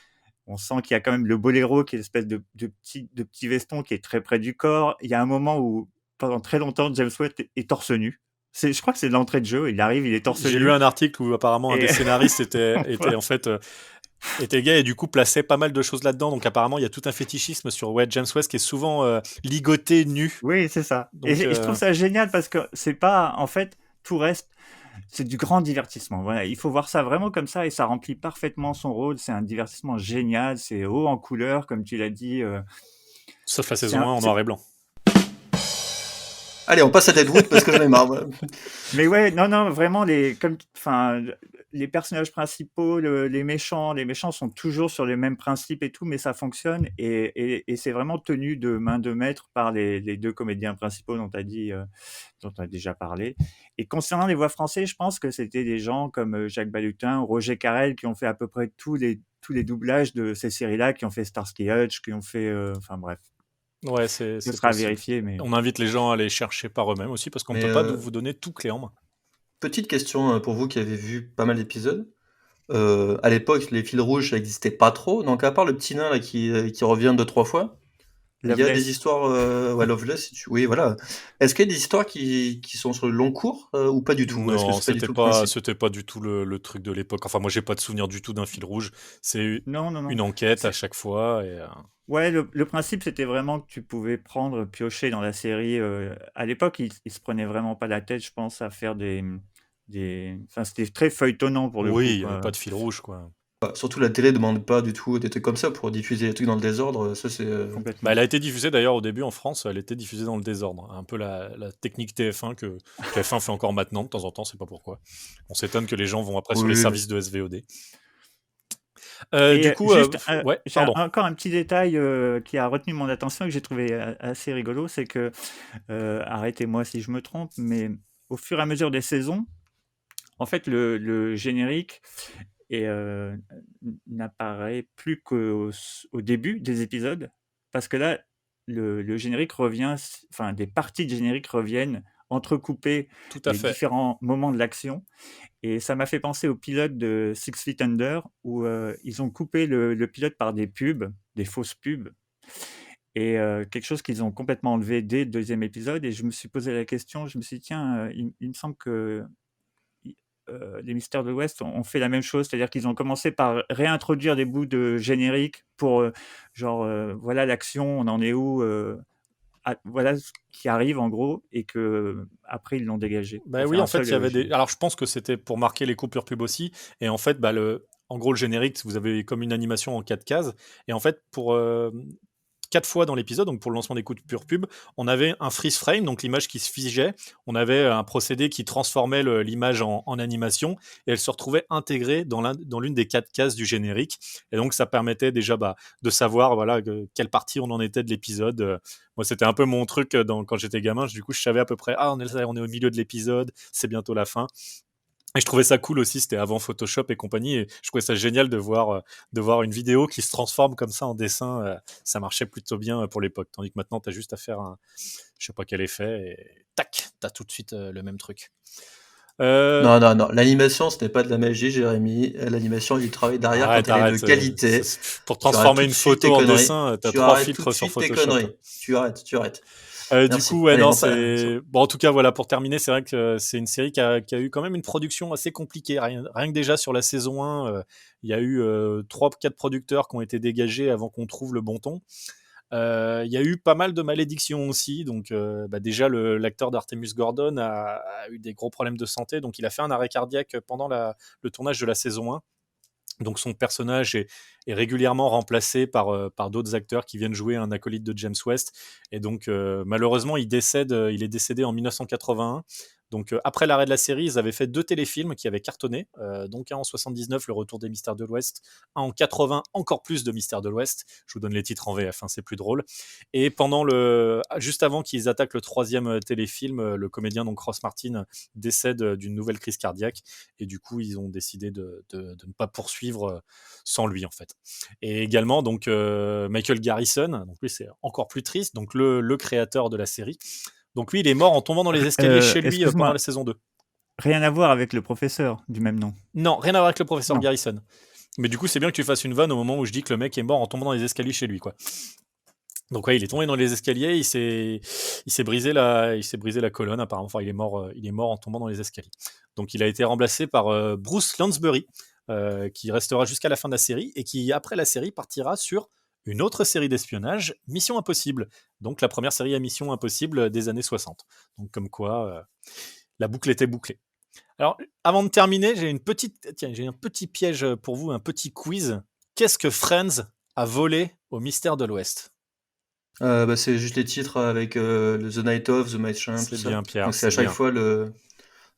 On sent qu'il y a quand même le boléro, qui est l'espèce de petit veston qui est très près du corps. Il y a un moment où, pendant très longtemps, James West est torse nu. Je crois que c'est l'entrée de jeu. Il arrive, il est torse nu. J'ai lu un article où apparemment un Et- des scénaristes était en fait était gay et du coup plaçait pas mal de choses là-dedans. Donc apparemment il y a tout un fétichisme sur James West qui est souvent ligoté nu. Oui, c'est ça. Donc, Et je trouve ça génial parce que c'est pas, en fait, tout reste, c'est du grand divertissement. Voilà, il faut voir ça vraiment comme ça et ça remplit parfaitement son rôle. C'est un divertissement génial, c'est haut en couleur, comme tu l'as dit. Sauf la c'est saison 1 en noir et blanc. Allez, on passe à Deadwood parce que j'en ai marre. Voilà. Mais ouais, non, vraiment, les personnages principaux, les méchants sont toujours sur les mêmes principes et tout, mais ça fonctionne et c'est vraiment tenu de main de maître par les deux comédiens principaux dont tu as déjà parlé. Et concernant les voix françaises, je pense que c'était des gens comme Jacques Balutin ou Roger Carrel qui ont fait à peu près tous les doublages de ces séries-là, qui ont fait Starsky Hutch, qui ont fait, enfin bref, Ouais, c'est ce sera à possible. vérifier, mais On invite les gens à aller chercher par eux-mêmes aussi parce qu'on ne Mais, peut pas vous donner tout clé en main. Petite question pour vous qui avez vu pas mal d'épisodes. À l'époque, les fils rouges, ça n'existait pas trop. Donc, à part le petit nain là, qui revient 2-3 fois, il y a Loveless. des histoires. Ouais, Loveless, oui, voilà. Est-ce qu'il y a des histoires qui sont sur le long cours ou pas du tout? Est-ce que Non, c'est pas du c'était tout le pas, principe? c'était pas du tout le truc de l'époque. Enfin, moi, j'ai pas de souvenir du tout d'un fil rouge. C'est Non. une enquête à C'est- chaque fois. Ouais, le principe, c'était vraiment que tu pouvais piocher dans la série. À l'époque, ils se prenaient vraiment pas la tête, je pense, à faire Enfin, c'était très feuilletonnant pour le Oui, coup, il n'y avait quoi. pas de fil rouge, quoi. Surtout la télé demande pas du tout des trucs comme ça pour diffuser des trucs dans le désordre. Ça, c'est. Complètement. Bah, elle a été diffusée d'ailleurs au début en France, elle était diffusée dans le désordre. Un peu la technique TF1 que TF1 fait encore maintenant de temps en temps, c'est pas pourquoi. On s'étonne que les gens vont après sur les Oui. services de SVOD. Et Du coup, juste, ouais, j'ai pardon. encore un petit détail qui a retenu mon attention et que j'ai trouvé assez rigolo, c'est que, arrêtez-moi si je me trompe, mais au fur et à mesure des saisons, en fait, le générique n'apparaît plus qu'au début des épisodes, parce que là, le générique revient, enfin, des parties de générique reviennent entrecoupées Tout à les fait. différents moments de l'action. Et ça m'a fait penser au pilote de Six Feet Under, où ils ont coupé le pilote par des pubs, des fausses pubs, et quelque chose qu'ils ont complètement enlevé dès le deuxième épisode. Et je me suis posé la question, je me suis dit, tiens, il me semble que les Mystères de l'Ouest ont fait la même chose, c'est-à-dire qu'ils ont commencé par réintroduire des bouts de générique pour, voilà l'action, on en est où, voilà ce qui arrive en gros, et que après ils l'ont dégagé Bah pour oui, faire en un fait, seul il y avait des. générique. Alors, je pense que c'était pour marquer les coupures pub aussi. Et en fait, en gros, le générique, vous avez comme une animation en 4 cases. Et en fait, pour 4 fois dans l'épisode, donc pour le lancement des coupures pub, on avait un freeze frame, donc l'image qui se figeait. On avait un procédé qui transformait l'image en animation et elle se retrouvait intégrée dans l'une des 4 cases du générique. Et donc, ça permettait déjà de savoir voilà, quelle partie on en était de l'épisode. Moi, c'était un peu mon truc quand j'étais gamin. Du coup, je savais à peu près, on est au milieu de l'épisode, c'est bientôt la fin. Et je trouvais ça cool aussi, c'était avant Photoshop et compagnie, et je trouvais ça génial de voir une vidéo qui se transforme comme ça en dessin. Ça marchait plutôt bien pour l'époque, tandis que maintenant, tu as juste à faire je sais pas quel effet, et tac, t'as tout de suite le même truc. Non, l'animation, ce n'est pas de la magie, Jérémy. L'animation, il y a du travail derrière quand elle est de qualité. Pour Tu arrêtes transformer tout une de suite photo tes en conneries. dessin, t'as Tu 3 arrêtes tout filtres de sur suite tes Photoshop. conneries. Tu arrêtes. Du Merci. coup, ouais, Allez, non, mon père, c'est bon. En tout cas, voilà, pour terminer, c'est vrai que c'est une série qui a eu quand même une production assez compliquée. Rien que déjà sur la saison 1, il y a eu 3-4 producteurs qui ont été dégagés avant qu'on trouve le bon ton. Il y a eu pas mal de malédictions aussi. Donc, déjà, l'acteur d'Artemus Gordon a eu des gros problèmes de santé. Donc, il a fait un arrêt cardiaque pendant le tournage de la saison 1. Donc son personnage est régulièrement remplacé par d'autres acteurs qui viennent jouer un acolyte de James West. Et donc malheureusement, il est décédé en 1981. Donc après l'arrêt de la série, ils avaient fait 2 téléfilms qui avaient cartonné. Donc un en 79, Le Retour des Mystères de l'Ouest. Un en 80, Encore plus de Mystères de l'Ouest. Je vous donne les titres en VF, c'est plus drôle. Et juste avant qu'ils attaquent le 3e téléfilm, le comédien donc Ross Martin décède d'une nouvelle crise cardiaque. Et du coup, ils ont décidé de ne pas poursuivre sans lui, en fait. Et également, donc, Michael Garrison, donc lui, c'est encore plus triste, donc le créateur de la série. Donc lui, il est mort en tombant dans les escaliers chez lui pendant la saison 2. Rien à voir avec le professeur du même nom. Non, rien à voir avec le professeur Non. Garrison. Mais du coup, c'est bien que tu fasses une vanne au moment où je dis que le mec est mort en tombant dans les escaliers chez lui, quoi. Donc ouais, il est tombé dans les escaliers, il s'est brisé la colonne apparemment. Enfin, il est mort en tombant dans les escaliers. Donc il a été remplacé par Bruce Lansbury, qui restera jusqu'à la fin de la série et qui après la série partira sur une autre série d'espionnage, Mission Impossible. Donc la première série à Mission Impossible des années 60. Donc comme quoi la boucle était bouclée. Alors avant de terminer, j'ai un petit piège pour vous, un petit quiz. Qu'est-ce que Friends a volé au Mystère de l'Ouest ? C'est juste les titres avec The Night Of, The machin, tout C'est ça. bien, Pierre. Donc c'est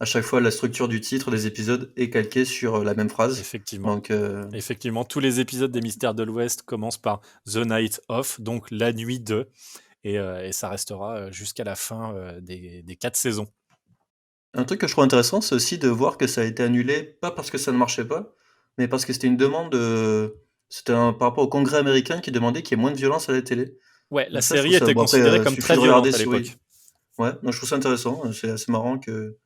à chaque fois la structure du titre des épisodes est calquée sur la même phrase. Effectivement. Donc Effectivement, tous les épisodes des Mystères de l'Ouest commencent par The Night Of, donc la nuit de, et ça restera jusqu'à la fin des 4 saisons. un truc que je trouve intéressant, c'est aussi de voir que ça a été annulé, pas parce que ça ne marchait pas, mais parce que c'était une demande par rapport au Congrès américain qui demandait qu'il y ait moins de violence à la télé. Ouais, la Donc ça, je série trouve ça- était bon, après, considérée comme suffit très de violente regarder à si- l'époque. Ouais, non, je trouve ça intéressant. C'est assez marrant que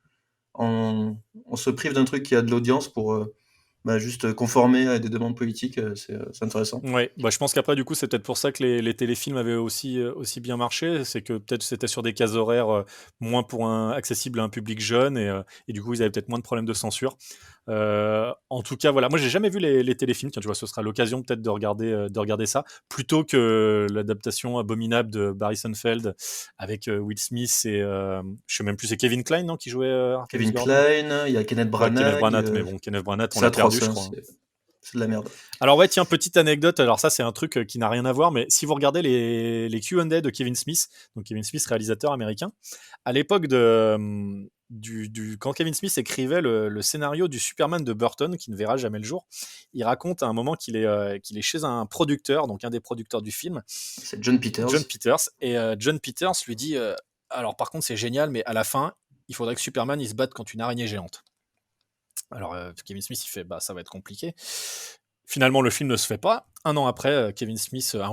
on se prive d'un truc qui a de l'audience pour juste conformer à des demandes politiques. C'est intéressant. Ouais, je pense qu'après, du coup, c'est peut-être pour ça que les téléfilms avaient aussi bien marché. C'est que peut-être c'était sur des cases horaires moins accessibles à un public jeune et du coup, ils avaient peut-être moins de problèmes de censure. En tout cas, voilà. Moi, j'ai jamais vu les téléfilms. Tiens, tu vois, ce sera l'occasion peut-être de regarder ça plutôt que l'adaptation abominable de Barry Sonnenfeld avec Will Smith et je sais même plus, c'est Kevin Kline, non, qui jouait Artemus Kevin Gordon. Kline, il y a Kenneth Ouais, Kenneth Branagh. Branagh, mais bon, Kenneth Branagh, on c'est l'a perdu, atroce, je hein, crois. c'est de la merde. Alors ouais, tiens, petite anecdote, alors ça c'est un truc qui n'a rien à voir, mais si vous regardez les Q&A de Kevin Smith, donc Kevin Smith, réalisateur américain, à l'époque quand Kevin Smith écrivait le scénario du Superman de Burton, qui ne verra jamais le jour, il raconte à un moment qu'il est chez un producteur, donc un des producteurs du film. C'est John Peters. Et John Peters lui dit alors par contre c'est génial, mais à la fin, il faudrait que Superman il se batte contre une araignée géante. Alors Kevin Smith il fait ça va être compliqué. Finalement le film ne se fait pas. Un ou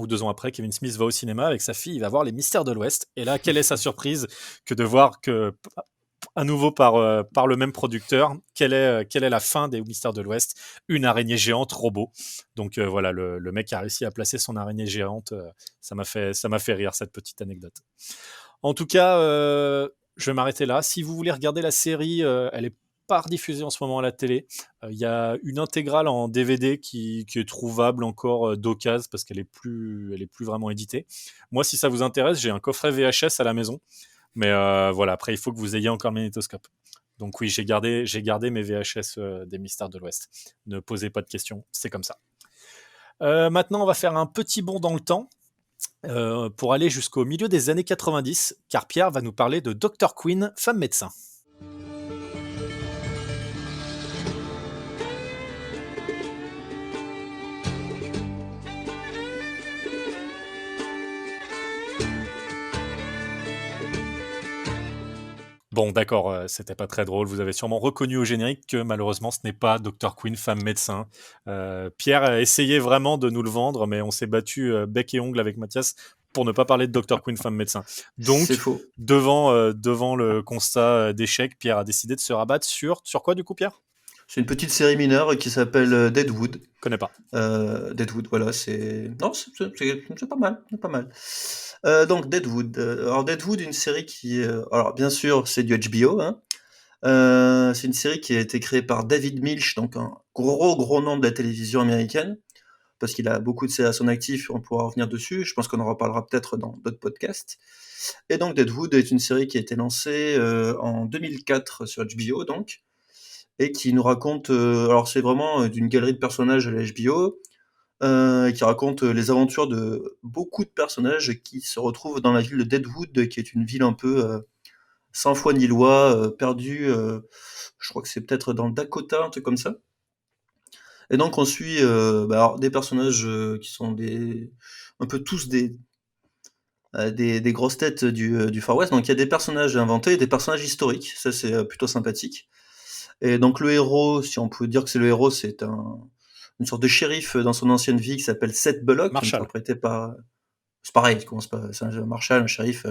2 ans après, Kevin Smith va au cinéma avec sa fille, il va voir Les Mystères de l'Ouest. Et là, quelle est sa surprise que de voir que à nouveau par le même producteur, quelle est la fin des Mystères de l'Ouest ? Une araignée géante robot. Donc voilà, le mec a réussi à placer son araignée géante. Ça m'a fait rire cette petite anecdote. En tout cas, je vais m'arrêter là. Si vous voulez regarder la série, elle est pas rediffusée en ce moment à la télé. Il y a une intégrale en DVD qui est trouvable encore d'occasion parce qu'elle est plus vraiment éditée. Moi, si ça vous intéresse, j'ai un coffret VHS à la maison. Mais voilà, après, il faut que vous ayez encore le magnétoscope. Donc oui, j'ai gardé mes VHS des Mystères de l'Ouest. Ne posez pas de questions, c'est comme ça. Maintenant, on va faire un petit bond dans le temps pour aller jusqu'au milieu des années 90, car Pierre va nous parler de Dr. Quinn, femme médecin. Bon, d'accord, c'était pas très drôle. Vous avez sûrement reconnu au générique que malheureusement ce n'est pas Dr. Quinn, femme médecin. Pierre a essayé vraiment de nous le vendre, mais on s'est battu bec et ongle avec Mathias pour ne pas parler de Dr. Quinn, femme médecin. Donc, C'est faux. devant le constat d'échec, Pierre a décidé de se rabattre sur quoi du coup, Pierre? C'est une petite série mineure qui s'appelle Deadwood. Je connais pas. Deadwood, voilà, c'est... Non, c'est pas mal, c'est pas mal. Donc, Deadwood. Alors, Deadwood, une série qui... alors, bien sûr, c'est du HBO, hein. C'est une série qui a été créée par David Milch, donc un gros nom de la télévision américaine, parce qu'il a beaucoup de séries à son actif, on pourra revenir dessus, je pense qu'on en reparlera peut-être dans d'autres podcasts. Et donc, Deadwood est une série qui a été lancée en 2004 sur HBO, donc, et qui nous raconte... alors, c'est vraiment d'une galerie de personnages à la HBO, qui raconte les aventures de beaucoup de personnages qui se retrouvent dans la ville de Deadwood, qui est une ville un peu sans foi ni loi, perdue, je crois que c'est peut-être dans le Dakota, un truc comme ça. Et donc on suit alors, des personnages qui sont un peu tous des grosses têtes du Far West. Donc il y a des personnages inventés et des personnages historiques, ça c'est plutôt sympathique. Et donc le héros, si on peut dire que c'est le héros, c'est une sorte de shérif dans son ancienne vie qui s'appelle Seth Bullock, Marshall. interprété par... C'est pareil, c'est un Marshall, un shérif,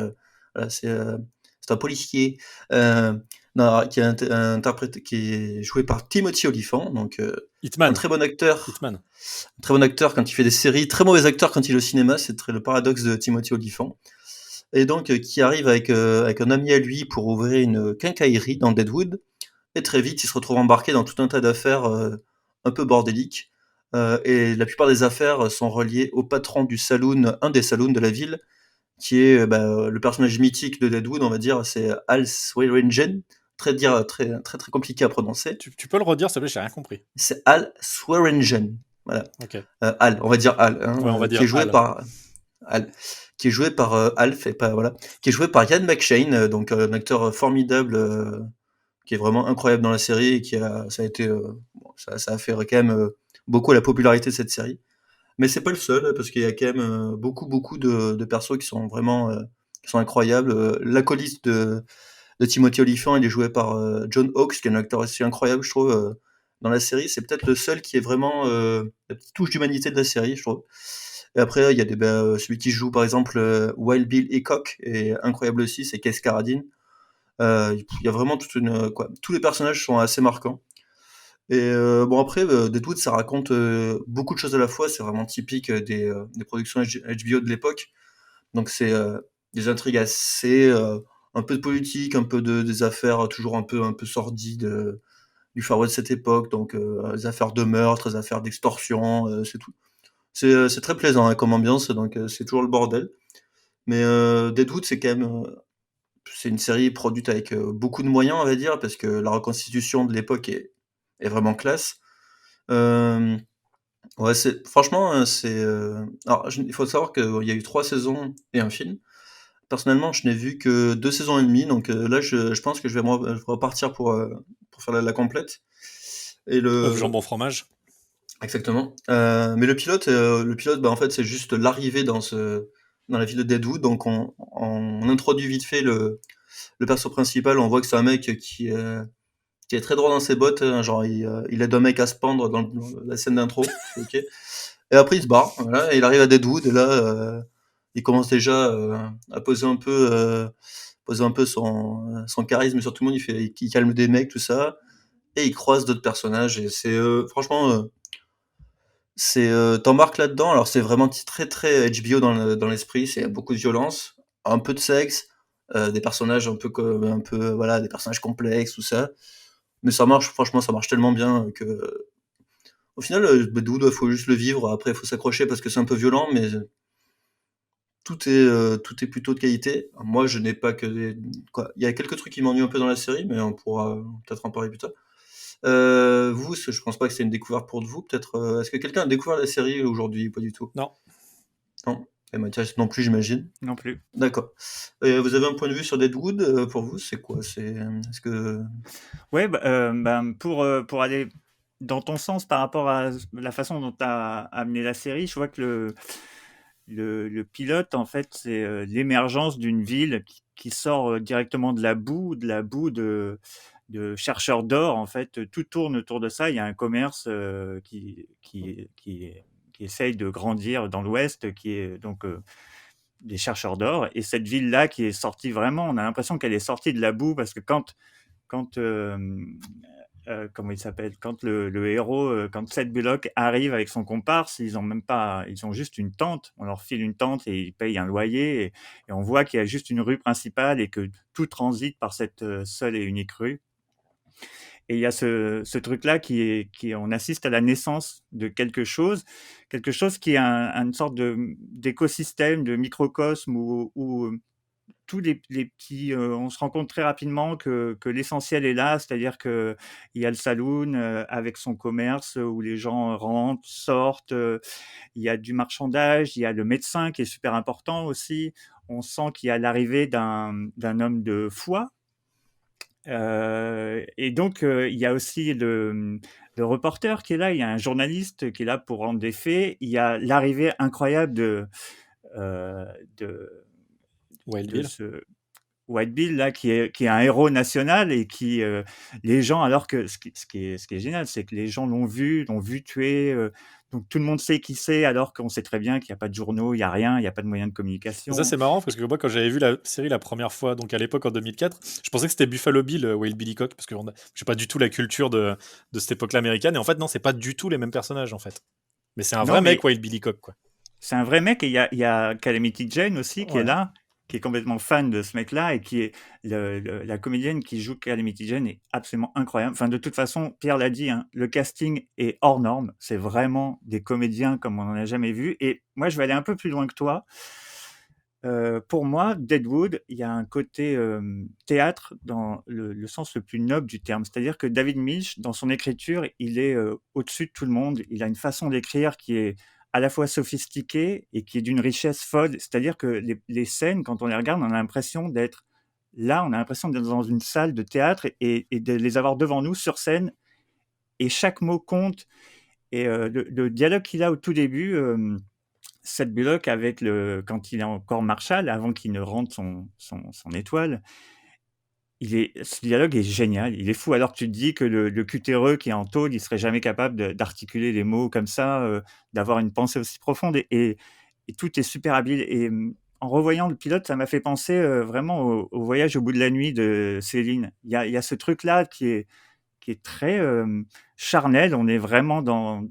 voilà, c'est un policier qui est joué par Timothy Olyphant, donc un Hitman. très bon acteur. Hitman. Un très bon acteur quand il fait des séries, très mauvais acteur quand il est au cinéma, c'est le paradoxe de Timothy Olyphant. Et donc qui arrive avec un ami à lui pour ouvrir une quincaillerie dans Deadwood, et très vite il se retrouve embarqué dans tout un tas d'affaires un peu bordéliques, et la plupart des affaires sont reliées au patron du saloon, un des saloons de la ville, qui est le personnage mythique de Deadwood, on va dire, c'est Al Swearingen, très compliqué à prononcer. Tu peux le redire, s'il te plaît, j'ai rien compris. C'est Al Swearingen, voilà. Ok. Al, on va dire Al, hein, Ouais, on va dire qui est joué Al. par Al, qui est joué par Alf, et pas voilà, qui est joué par Ian McShane, donc un acteur formidable, qui est vraiment incroyable dans la série et ça a fait quand même beaucoup à la popularité de cette série. Mais c'est pas le seul, parce qu'il y a quand même beaucoup de persos qui sont vraiment qui sont incroyables. L'acolyte de Timothy Olyphant, il est joué par John Hawkes, qui est un acteur aussi incroyable, je trouve, dans la série. C'est peut-être le seul qui est vraiment la petite touche d'humanité de la série, je trouve. Et après, il y a celui qui joue, par exemple, Wild Bill Hickok, est incroyable aussi, c'est Keith Carradine. Il y a vraiment tous les personnages sont assez marquants. Et bon, après, Deadwood, ça raconte beaucoup de choses à la fois. C'est vraiment typique des productions HBO de l'époque. Donc c'est des intrigues assez... un peu de politique, un peu des affaires toujours un peu sordides du Far West de cette époque. Donc des affaires de meurtre, des affaires d'extorsion, c'est tout. C'est très plaisant hein, comme ambiance, donc c'est toujours le bordel. Mais Deadwood, c'est quand même... c'est une série produite avec beaucoup de moyens, on va dire, parce que la reconstitution de l'époque est vraiment classe. Ouais, franchement, alors, il faut savoir qu'il y a eu 3 saisons et un film. Personnellement, je n'ai vu que 2 saisons et demie, donc là, je pense que je vais repartir pour faire la complète. Et Œuf, jambon, fromage. Exactement. Mais le pilote, en fait, c'est juste l'arrivée dans la ville de Deadwood. Donc, on introduit vite fait le perso principal. On voit que c'est un mec qui est très droit dans ses bottes. Hein, genre, il aide un mec à se pendre dans la scène d'intro. Ok. Et après, il se barre. Voilà, et il arrive à Deadwood. Et là, il commence déjà à poser un peu son charisme sur tout le monde. Il calme des mecs, tout ça. Et il croise d'autres personnages. Et c'est franchement... t'embarques là-dedans, alors c'est vraiment très très HBO dans l'esprit, c'est beaucoup de violence, un peu de sexe, des personnages voilà, des personnages complexes, tout ça. Mais ça marche, franchement, ça marche tellement bien que au final, Deadwood, il faut juste le vivre, après il faut s'accrocher parce que c'est un peu violent, mais tout est plutôt de qualité. Moi, je n'ai pas que quoi. Il y a quelques trucs qui m'ennuient un peu dans la série, mais on pourra peut-être en parler plus tard. Vous, je pense pas que c'est une découverte pour vous, peut-être. Est-ce que quelqu'un a découvert la série aujourd'hui? Pas du tout. Non. Non. Et Mathias non plus, j'imagine. Non plus. D'accord. Vous avez un point de vue sur Deadwood, pour vous, c'est quoi? Est-ce que... Ouais, pour aller dans ton sens par rapport à la façon dont tu as amené la série, je vois que le pilote, en fait, c'est l'émergence d'une ville qui sort directement de la boue de chercheurs d'or. En fait, tout tourne autour de ça. Il y a un commerce qui essaye de grandir dans l'Ouest, qui est donc des chercheurs d'or. Et cette ville-là qui est sortie vraiment, on a l'impression qu'elle est sortie de la boue parce que quand comment il s'appelle, quand le héros, quand Seth Bullock arrive avec son comparse, ils ont juste une tente. On leur file une tente et ils payent un loyer et on voit qu'il y a juste une rue principale et que tout transite par cette seule et unique rue. Et il y a ce truc-là on assiste à la naissance de quelque chose qui est une sorte d'écosystème, de microcosme où tous les petits, on se rend compte très rapidement que l'essentiel est là, c'est-à-dire qu'il y a le saloon avec son commerce où les gens rentrent, sortent, il y a du marchandage, il y a le médecin qui est super important aussi. On sent qu'il y a l'arrivée d'un homme de foi. Et donc, il y a aussi le reporter qui est là, il y a un journaliste qui est là pour rendre des faits, il y a l'arrivée incroyable euh, de, Wild de Bill. ce White Bill là qui est un héros national et qui les gens alors que ce qui est génial c'est que les gens l'ont vu tuer donc tout le monde sait qui c'est alors qu'on sait très bien qu'il n'y a pas de journaux, il n'y a rien, il n'y a pas de moyens de Ça, communication. c'est marrant parce que moi, quand j'avais vu la série la première fois, donc à l'époque en 2004, je pensais que c'était Buffalo Bill, Wild Billy Cock, parce que j'ai pas du tout la culture de cette époque-là américaine. Et en fait, non, c'est pas du tout les mêmes personnages, en fait. Mais c'est un Non vrai mais mec, Wild Billy Cock, quoi. c'est un vrai mec et il y a Calamity Jane aussi qui est Ouais. là, qui est complètement fan de ce mec-là et qui est la comédienne qui joue Calamity Jane est absolument incroyable. Enfin, de toute façon, Pierre l'a dit, hein, le casting est hors norme. C'est vraiment des comédiens comme on n'en a jamais vu. Et moi, je vais aller un peu plus loin que toi. Pour moi, Deadwood, il y a un côté théâtre dans le sens le plus noble du terme. C'est-à-dire que David Milch, dans son écriture, il est au-dessus de tout le monde. Il a une façon d'écrire qui est à la fois sophistiquée et qui est d'une richesse folle. C'est-à-dire que les scènes, quand on les regarde, on a l'impression d'être là, on a l'impression d'être dans une salle de théâtre et de les avoir devant nous sur scène. Et chaque mot compte. Et le dialogue qu'il a au tout début, Seth Bullock quand il est encore Marshall, avant qu'il ne rentre son étoile, ce dialogue est génial, il est fou. Alors que tu te dis que le cutéreux qui est en tôle, il serait jamais capable d'articuler les mots comme ça, d'avoir une pensée aussi profonde. Et tout est super habile. Et en revoyant le pilote, ça m'a fait penser vraiment au voyage au bout de la nuit de Céline. Il y a ce truc-là qui est très charnel. On est vraiment dans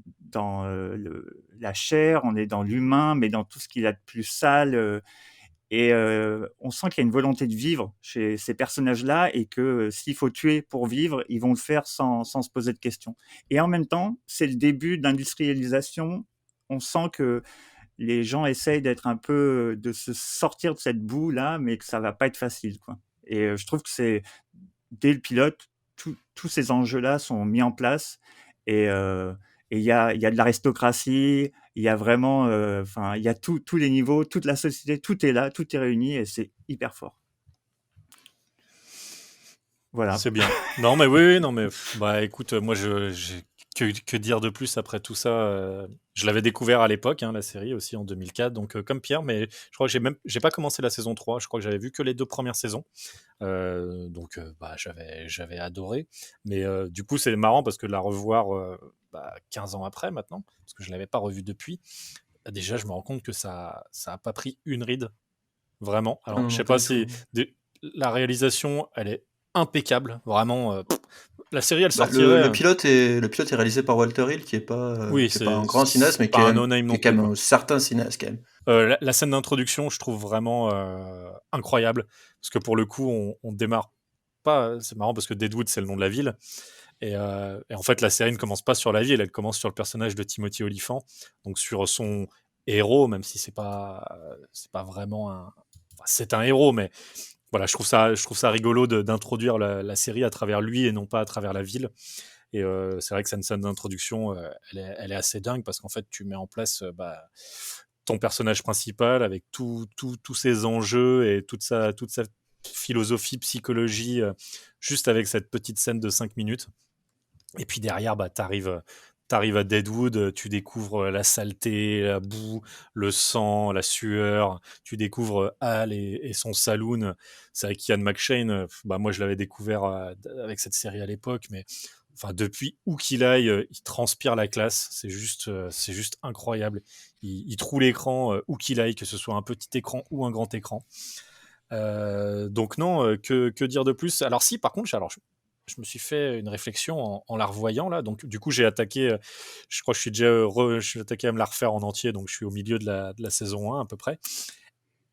la chair, on est dans l'humain, mais dans tout ce qu'il a de plus sale. Et on sent qu'il y a une volonté de vivre chez ces personnages-là et que s'il faut tuer pour vivre, ils vont le faire sans se poser de questions. Et en même temps, c'est le début de l'industrialisation. On sent que les gens essayent de se sortir de cette boue-là, mais que ça va pas être facile, quoi. Et je trouve que dès le pilote, tous ces enjeux-là sont mis en place et il y a de l'aristocratie, il y a vraiment, enfin, il y a tous les niveaux, toute la société, tout est là, tout est réuni et c'est hyper fort. Voilà. C'est bien. Non, mais oui, non, mais bah écoute, moi, j'ai que dire de plus après tout ça. Je l'avais découvert à l'époque, hein, la série aussi en 2004, donc comme Pierre, mais je crois que j'ai pas commencé la saison 3. Je crois que j'avais vu que les 2 premières saisons. Donc bah, j'avais adoré. Mais du coup, c'est marrant parce que de la revoir 15 ans après maintenant, parce que je l'avais pas revu depuis, déjà, je me rends compte que ça a pas pris une ride. Vraiment. Ah Alors, non, je sais pas pas du si tout. la réalisation, elle est impeccable. Vraiment, la série, elle Bah, sortirait. le pilote est réalisé par Walter Hill, Oui, qui est pas un grand cinéaste, c'est mais pas un no-name qui non est quand plus, même quoi. un certain cinéaste, quand même. La scène d'introduction, je trouve vraiment incroyable. Parce que pour le coup, on démarre pas. C'est marrant parce que Deadwood, c'est le nom de la ville. Et en fait, la série ne commence pas sur la ville, elle commence sur le personnage de Timothy Olyphant. Donc sur son héros, même si c'est pas vraiment un. Enfin, c'est un héros, mais voilà, je trouve ça rigolo d'introduire la série à travers lui et non pas à travers la ville. Et c'est vrai que cette scène d'introduction, elle est assez dingue parce qu'en fait, tu mets en place ton personnage principal avec tous ses enjeux et toute sa philosophie, psychologie, juste avec cette petite scène de 5 minutes. Et puis derrière, t'arrives à Deadwood, tu découvres la saleté, la boue, le sang, la sueur. Tu découvres Hal et son saloon. C'est avec Ian McShane. Moi, je l'avais découvert avec cette série à l'époque, mais enfin depuis où qu'il aille, il transpire la classe. C'est juste incroyable. Il troue l'écran où qu'il aille, que ce soit un petit écran ou un grand écran. Donc non, que dire de plus? Alors si, par contre, je me suis fait une réflexion en la revoyant là. Donc du coup, j'ai attaqué. Je crois que je suis attaqué à me la refaire en entier. Donc je suis au milieu de la saison 1 à peu près.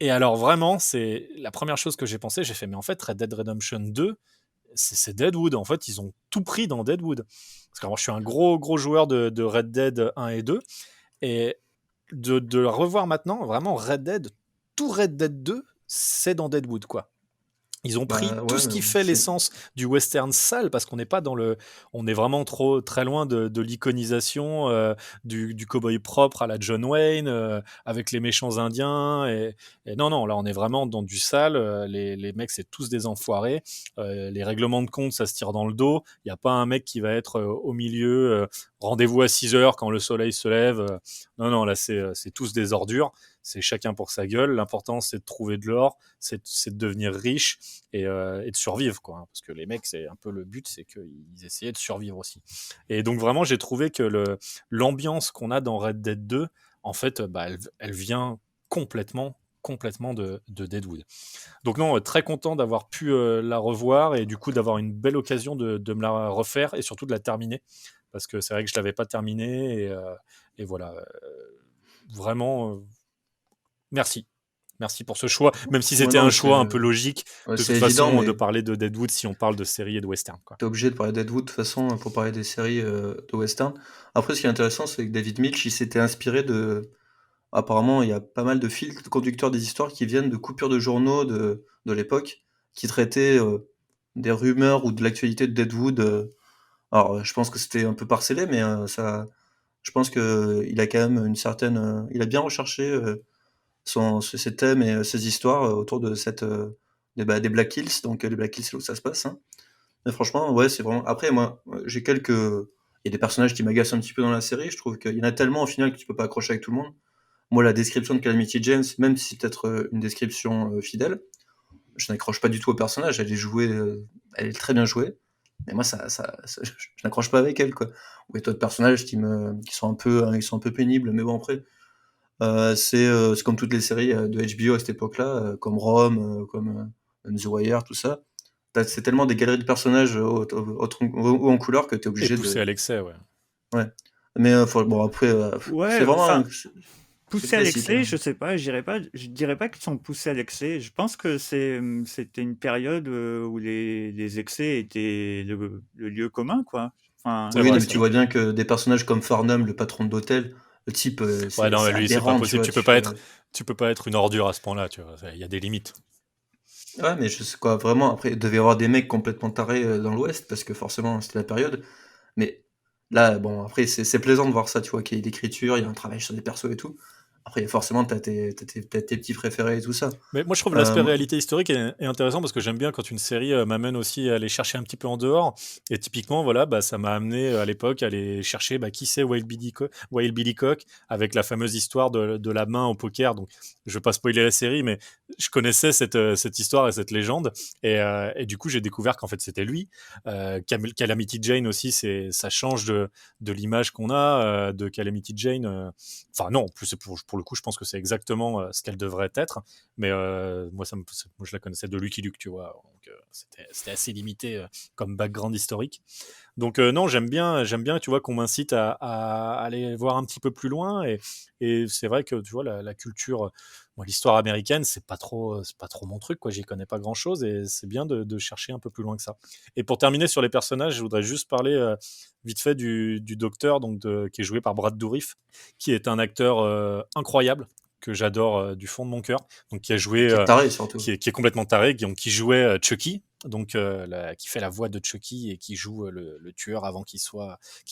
Et alors vraiment, c'est la première chose que j'ai pensé. J'ai fait, mais en fait, Red Dead Redemption 2, c'est Deadwood. En fait, ils ont tout pris dans Deadwood. Parce que alors, je suis un gros joueur de Red Dead 1 et 2. Et de le revoir maintenant, vraiment, tout Red Dead 2, c'est dans Deadwood, quoi. Ils ont pris Bah tout ouais, ce qui fait l'essence du western sale, parce qu'on n'est pas on est vraiment très loin de l'iconisation du cow-boy propre à la John Wayne, avec les méchants indiens. Et non, là, on est vraiment dans du sale. Les mecs, c'est tous des enfoirés. Les règlements de compte, ça se tire dans le dos. Il n'y a pas un mec qui va être au milieu. Rendez-vous à 6 heures quand le soleil se lève. Non, là, c'est tous des ordures. C'est chacun pour sa gueule. L'important, c'est de trouver de l'or, c'est de devenir riche et de survivre, quoi. Parce que les mecs, c'est un peu le but, c'est qu'ils essayaient de survivre aussi. Et donc vraiment, j'ai trouvé que l'ambiance qu'on a dans Red Dead 2, en fait, elle vient complètement de Deadwood. Donc non, très content d'avoir pu la revoir et du coup d'avoir une belle occasion de me la refaire et surtout de la terminer. Parce que c'est vrai que je ne l'avais pas terminée et voilà. Vraiment, merci. Merci pour ce choix, même si Ouais, c'était non, un mais choix un peu logique, ouais, de c'est toute évident, façon, de mais parler de Deadwood si on parle de séries et de western, quoi. t'es obligé de parler de Deadwood de toute façon pour parler des séries de western. Après, ce qui est intéressant, c'est que David Milch, il s'était inspiré de. Apparemment, il y a pas mal de fils conducteurs des histoires qui viennent de coupures de journaux de l'époque, qui traitaient des rumeurs ou de l'actualité de Deadwood. Alors, je pense que c'était un peu parcellé, mais je pense que il a quand même une certaine. Il a bien recherché ses thèmes et ses histoires autour de des Black Hills. Donc, les Black Hills, c'est là où ça se passe, hein. Mais franchement, ouais, c'est vraiment. Après, moi, j'ai quelques. Il y a des personnages qui m'agacent un petit peu dans la série. Je trouve qu'il y en a tellement au final que tu peux pas accrocher avec tout le monde. Moi, la description de Calamity James, même si c'est peut-être une description fidèle, je n'accroche pas du tout au personnage. Elle est très bien jouée. Mais moi, je n'accroche pas avec elle, quoi. Ou il y a d'autres personnages qui sont un peu pénibles. Mais bon, après, c'est comme toutes les séries de HBO à cette époque-là, comme Rome, comme The Wire, tout ça. C'est tellement des galeries de personnages haut en couleur que tu es Et obligé poussé à de. l'excès, ouais. Ouais. Mais bon, après, Ouais, c'est vraiment. enfin, C'est poussés à classique, l'excès, hein. je sais pas, je dirais pas qu'ils sont poussés à l'excès. Je pense que c'était une période où les excès étaient le lieu commun, quoi. Enfin, C'est Oui, vrai, non, mais c'est tu vrai. vois bien que des personnages comme Farnham, le patron d'hôtel, le type, Ouais, non, mais c'est lui, c'est pas aberrant, tu possible. vois. Tu peux pas être une ordure à ce point-là, tu vois. Il y a des limites. Ouais, mais je sais quoi, vraiment, après, il devait y avoir des mecs complètement tarés dans l'Ouest, parce que forcément, c'était la période. Mais là, bon, après, c'est plaisant de voir ça, tu vois, qu'il y a l'écriture, il y a un travail sur des persos et tout. Après, forcément, t'as tes petits préférés et tout ça. Mais moi, je trouve l'aspect Euh, réalité historique est intéressant parce que j'aime bien quand une série m'amène aussi à aller chercher un petit peu en dehors. Et typiquement, voilà, ça m'a amené à l'époque à aller chercher qui c'est Wild Billy Cock avec la fameuse histoire de la main au poker. Donc, je vais pas spoiler la série, mais je connaissais cette histoire et cette légende. Et du coup, j'ai découvert qu'en fait, c'était lui. Calamity Jane aussi, ça change de l'image qu'on a de Calamity Jane. Enfin, non, plus pour le coup, je pense que c'est exactement ce qu'elle devrait être. Mais moi, moi, je la connaissais de Lucky Luke, tu vois. Donc, c'était assez limité comme background historique. Donc, non, j'aime bien, tu vois, qu'on m'incite à aller voir un petit peu plus loin. Et c'est vrai que, tu vois, la culture, moi, l'histoire américaine, c'est pas trop mon truc, quoi. J'y connais pas grand chose et c'est bien de chercher un peu plus loin que ça. Et pour terminer sur les personnages, je voudrais juste parler vite fait du docteur, donc qui est joué par Brad Dourif, qui est un acteur incroyable que j'adore du fond de mon cœur, donc qui a joué, qui est taré, surtout. qui est complètement taré, qui jouait Chucky, donc qui fait la voix de Chucky et qui joue le tueur avant qu'il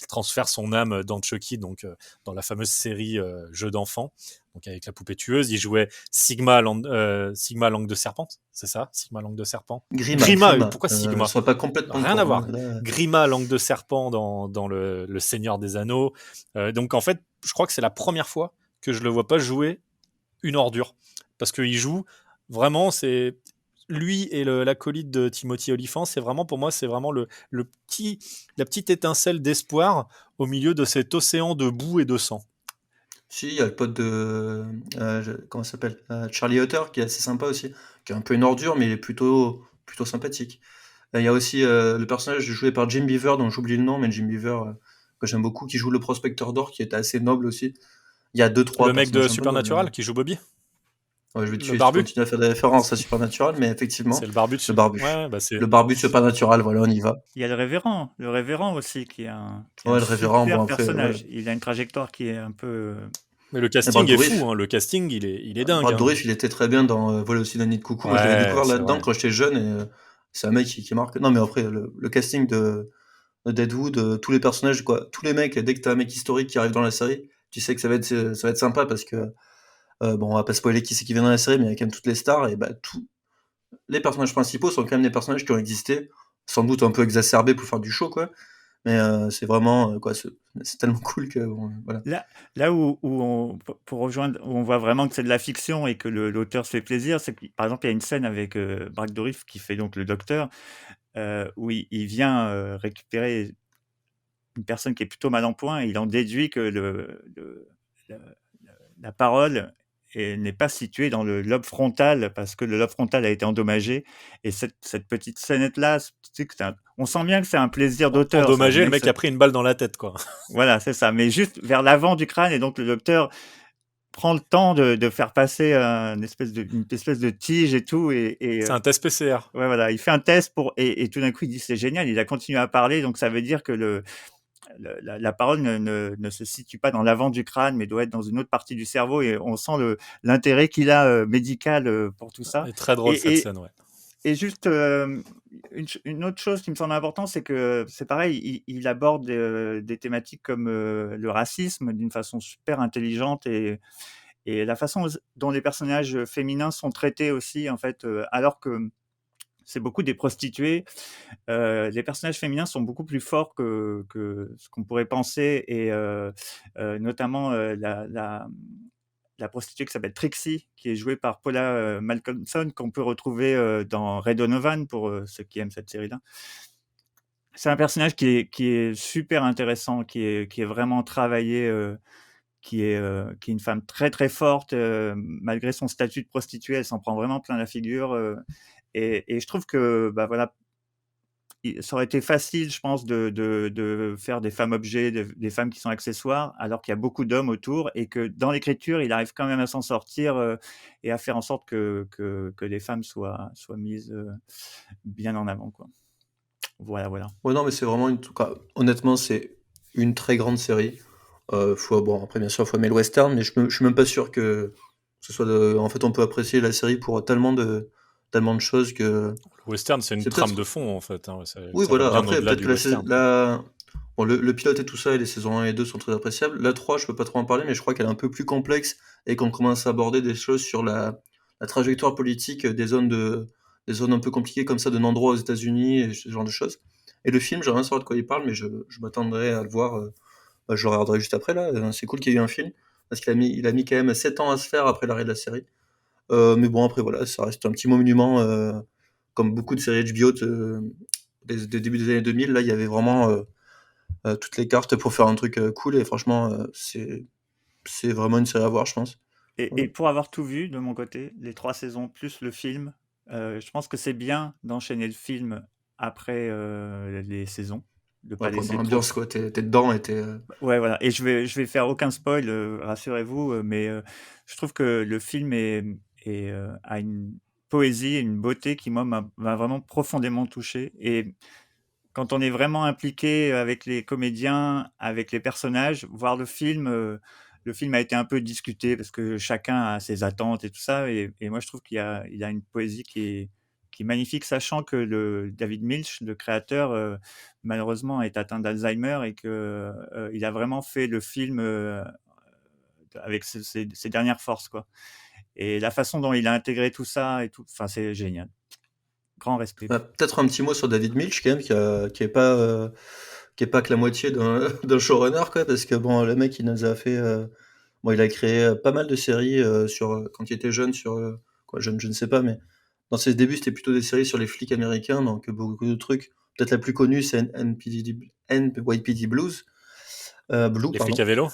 transfère son âme dans Chucky, donc dans la fameuse série Jeux d'enfants, donc avec la poupée tueuse. Il jouait Sigma Langue de Serpent, c'est ça, Sigma Langue de Serpent. Grima, pourquoi Sigma? Sois pas complètement Rien à con, voir. hein, là. Grima, langue de serpent dans le Seigneur des Anneaux. Donc en fait, je crois que c'est la première fois que je le vois pas jouer une ordure. Parce qu'il joue vraiment, lui et l'acolyte de Timothy Olyphant, c'est vraiment, pour moi, c'est vraiment la petite étincelle d'espoir au milieu de cet océan de boue et de sang. Si, il y a le pote de, comment ça s'appelle? Charlie Hutter qui est assez sympa aussi, qui est un peu une ordure, mais il est plutôt sympathique. Il y a aussi le personnage joué par Jim Beaver, dont j'oublie le nom, mais Jim Beaver, que j'aime beaucoup, qui joue le prospecteur d'or, qui était assez noble aussi. Il y a deux, trois Le mec de personnages sympas. Supernatural qui joue Bobby, Ouais, je vais te le tuer si tu barbu. continues à faire des références à Supernatural, mais effectivement, C'est le barbu le barbu. Ouais, bah c'est. Le barbu de Supernatural, voilà, on y va. Il y a le révérend aussi, qui est Ouais, un le révérend, super bon après, personnage. Il a une trajectoire qui est un peu... Mais le Et casting Brad est Dourif, fou, hein. Le casting, il est dingue, Brad hein. Dourif, il était très bien dans Voler aussi d'un nid de coucou. Moi, je l'avais Ouais, découvert c'est là-dedans vrai. quand j'étais jeune, et c'est un mec qui marque. Non, mais après, le casting de Deadwood, tous les personnages, quoi, tous les mecs, dès que t'as un mec historique qui arrive dans la série, tu sais que ça va être sympa parce que, bon, on va pas spoiler qui c'est qui vient dans la série, mais il y a quand même toutes les stars, et bah, tous les personnages principaux sont quand même des personnages qui ont existé, sans doute un peu exacerbés pour faire du show, quoi. Mais c'est vraiment, quoi, c'est tellement cool que, bon, voilà. Là pour rejoindre, où on voit vraiment que c'est de la fiction et que l'auteur se fait plaisir, c'est que, par exemple, il y a une scène avec Brad Dourif qui fait donc le docteur, où il vient récupérer une personne qui est plutôt mal en point, et il en déduit que la, la parole n'est pas située dans le lobe frontal parce que le lobe frontal a été endommagé. Et cette petite scénette-là, tu sais que on sent bien que c'est un plaisir d'auteur. Endommagé, le mec a pris une balle dans la tête, quoi. Voilà, c'est ça. Mais juste vers l'avant du crâne, et donc le docteur prend le temps de faire passer une espèce de tige et tout. C'est un test PCR. Ouais, voilà, il fait un test et tout d'un coup, il dit c'est génial, il a continué à parler, donc ça veut dire que la parole ne se situe pas dans l'avant du crâne, mais doit être dans une autre partie du cerveau, et on sent l'intérêt qu'il a médical pour tout ça. C'est très drôle, cette scène, ouais. Et juste une autre chose qui me semble importante, c'est que c'est pareil, il aborde des thématiques comme le racisme d'une façon super intelligente, et la façon dont les personnages féminins sont traités aussi, en fait, alors que c'est beaucoup des prostituées. Les personnages féminins sont beaucoup plus forts que ce qu'on pourrait penser, et notamment la prostituée qui s'appelle Trixie, qui est jouée par Paula Malcolmson, qu'on peut retrouver dans Ray Donovan, pour ceux qui aiment cette série-là. C'est un personnage qui est super intéressant, qui est vraiment travaillé, qui est une femme très très forte, malgré son statut de prostituée, elle s'en prend vraiment plein la figure. Et je trouve que voilà, ça aurait été facile, je pense, de faire des femmes objets, des femmes qui sont accessoires, alors qu'il y a beaucoup d'hommes autour, et que dans l'écriture, il arrive quand même à s'en sortir et à faire en sorte que les femmes soient mises bien en avant, quoi. Voilà. Ouais, non, mais c'est vraiment honnêtement, c'est une très grande série. Bon, après, bien sûr, il faut aimer le western, mais je suis même pas sûr que ce soit en fait, on peut apprécier la série pour tellement de choses que. Le western, c'est une C'est trame peut-être. de fond, en fait, hein. Oui, Ça va voilà. bien Après, au-delà peut-être du que western. bon, le pilote et tout ça, et les saisons 1 et 2 sont très appréciables. La 3, je peux pas trop en parler, mais je crois qu'elle est un peu plus complexe et qu'on commence à aborder des choses sur la trajectoire politique des zones un peu compliquées comme ça, de non-droit aux États-Unis et ce genre de choses. Et le film, j'aimerais bien savoir de quoi il parle, mais je m'attendrai à le voir. Je le regarderai juste après, là. C'est cool qu'il y ait eu un film, parce il a mis quand même 7 ans à se faire après l'arrêt de la série. Mais bon, après, voilà, ça reste un petit monument, comme beaucoup de séries HBO des débuts des années 2000. Là, il y avait vraiment toutes les cartes pour faire un truc cool, et franchement, c'est vraiment une série à voir, je pense. Voilà. Et pour avoir tout vu de mon côté, les 3 saisons plus le film, je pense que c'est bien d'enchaîner le film après les saisons, de pas Ouais, pour laisser dans trop. l'ambiance, quoi. T'es dedans et t'es. Ouais, voilà. Et je vais faire aucun spoil, rassurez-vous, mais je trouve que le film a une poésie, une beauté qui, moi, m'a vraiment profondément touché. Et quand on est vraiment impliqué avec les comédiens, avec les personnages, voir le film a été un peu discuté parce que chacun a ses attentes et tout ça. Et moi, je trouve il a une poésie qui est magnifique, sachant que David Milch, le créateur, malheureusement est atteint d'Alzheimer, et que il a vraiment fait le film avec ses dernières forces, quoi. Et la façon dont il a intégré tout ça et tout, enfin, c'est génial. Grand respect. Peut-être un petit mot sur David Milch, quand même, qui est pas que la moitié d'un showrunner, quoi, parce que bon, le mec, il nous a fait. Bon, il a créé pas mal de séries quand il était jeune, quoi, jeune, je ne sais pas, mais dans ses débuts, c'était plutôt des séries sur les flics américains, donc beaucoup de trucs. Peut-être la plus connue, c'est NYPD Blues. Blue, Les pardon. flics à vélo.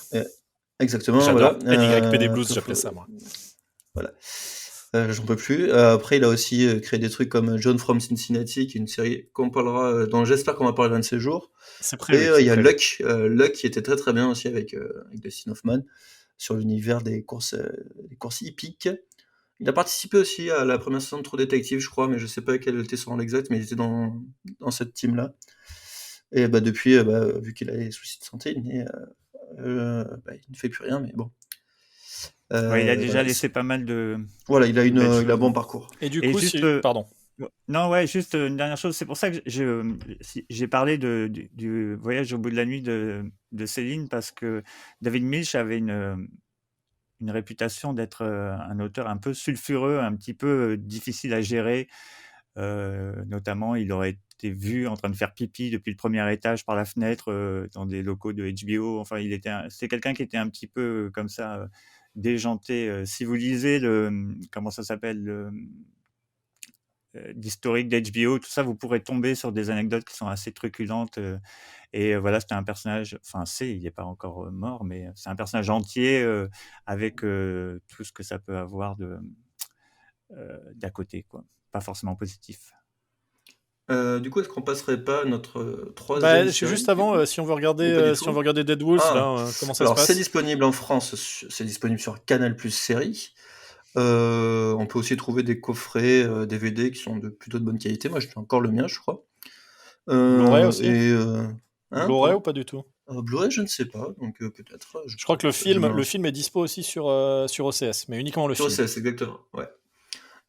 Exactement, J'adore. voilà. NYPD Blues, j'appelais ça, moi. Voilà. J'en peux plus. Après, il a aussi créé des trucs comme John from Cincinnati, qui est une série qu'on parlera, dont j'espère qu'on va parler l'un de ces jours. C'est Et prévu. il y a Luck, qui était très très bien aussi avec Dustin Hoffman, sur l'univers des courses hippiques. Il a participé aussi à la première saison de True Detective, je crois, mais je sais pas quel était son rôle exact, mais il était dans cette team-là. Et depuis, vu qu'il a des soucis de santé, il ne fait plus rien, mais bon. Ouais, il a déjà Voilà, laissé pas mal de voilà, il a belles un choses. bon parcours. Et du Et coup, juste, pardon. non, ouais, juste une dernière chose. C'est pour ça que j'ai parlé du voyage au bout de la nuit de Céline, parce que David Milch avait une réputation d'être un auteur un peu sulfureux, un petit peu difficile à gérer. Notamment, il aurait été vu en train de faire pipi depuis le premier étage par la fenêtre dans des locaux de HBO. Enfin, c'est quelqu'un qui était un petit peu comme ça, déjanté. Si vous lisez comment ça s'appelle, l'historique d'HBO, tout ça, vous pourrez tomber sur des anecdotes qui sont assez truculentes. Et voilà, c'était un personnage, enfin il n'est pas encore mort, mais c'est un personnage entier avec tout ce que ça peut avoir d'à côté, quoi. Pas forcément positif. Du coup, est-ce qu'on passerait pas à notre troisième série Juste avant, si on veut regarder, si on veut regarder Dead Wolves, là, comment ça se Alors, passe? c'est disponible en France, c'est disponible sur Canal+ Série. On peut aussi trouver des coffrets DVD qui sont plutôt de bonne qualité. Moi, j'ai encore le mien, je crois. Blu-ray aussi? Blu-ray ou pas du tout? Blu-ray, je ne sais pas, donc peut-être. Je crois que le film est dispo aussi sur OCS, mais uniquement le Sur film. OCS, exactement, ouais.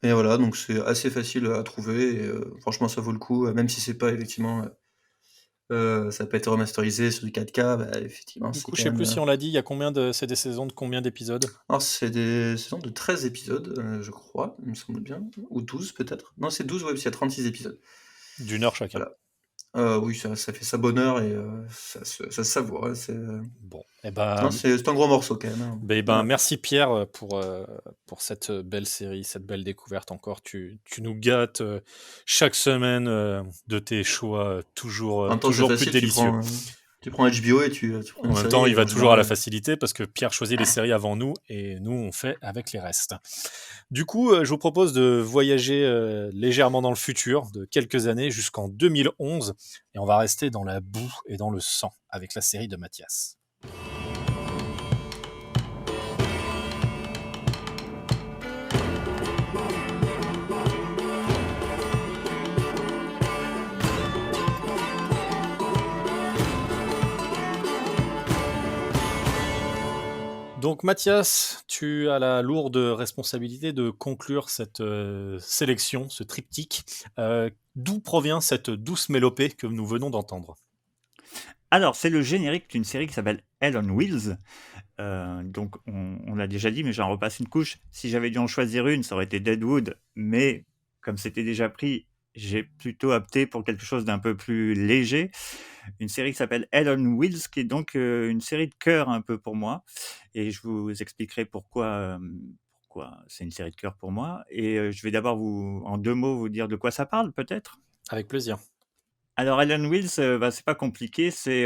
Et voilà, donc c'est assez facile à trouver, et franchement, ça vaut le coup, même si c'est pas effectivement... ça peut être remasterisé sur du 4K, effectivement, Du c'est coup, je quand sais plus même... si on l'a dit, c'est des saisons de combien d'épisodes? Alors, c'est des saisons de 13 épisodes, je crois, il me semble bien, ou 12 peut-être. Non, c'est 12, ouais, parce qu'il y a 36 épisodes. D'une heure chacun. Voilà. Oui, ça fait sa bonne heure, et ça se savoure, hein, Bon, Non, c'est un gros morceau quand même, hein. Voilà. Merci Pierre pour cette belle série, cette belle découverte encore. Tu nous gâtes chaque semaine de tes choix toujours En même temps, c'est plus facile, délicieux. tu prends HBO et tu prends En une même série, temps, il et va en toujours à la général, facilité parce que Pierre choisit les séries avant nous et nous, on fait avec les restes. Du coup, je vous propose de voyager légèrement dans le futur, de quelques années jusqu'en 2011, et on va rester dans la boue et dans le sang avec la série de Mathias. Donc Mathias, tu as la lourde responsabilité de conclure cette sélection, ce triptyque. D'où provient cette douce mélopée que nous venons d'entendre? Alors, c'est le générique d'une série qui s'appelle Hell on Wheels. Donc, on l'a déjà dit, mais j'en repasse une couche. Si j'avais dû en choisir une, ça aurait été Deadwood, mais comme c'était déjà pris, j'ai plutôt opté pour quelque chose d'un peu plus léger. Une série qui s'appelle Hell on Wheels, qui est donc une série de cœur un peu pour moi. Et je vous expliquerai pourquoi c'est une série de cœur pour moi. Et je vais d'abord en 2 mots, vous dire de quoi ça parle, peut-être. Avec plaisir. Alors, Hell on Wheels, c'est pas compliqué. C'est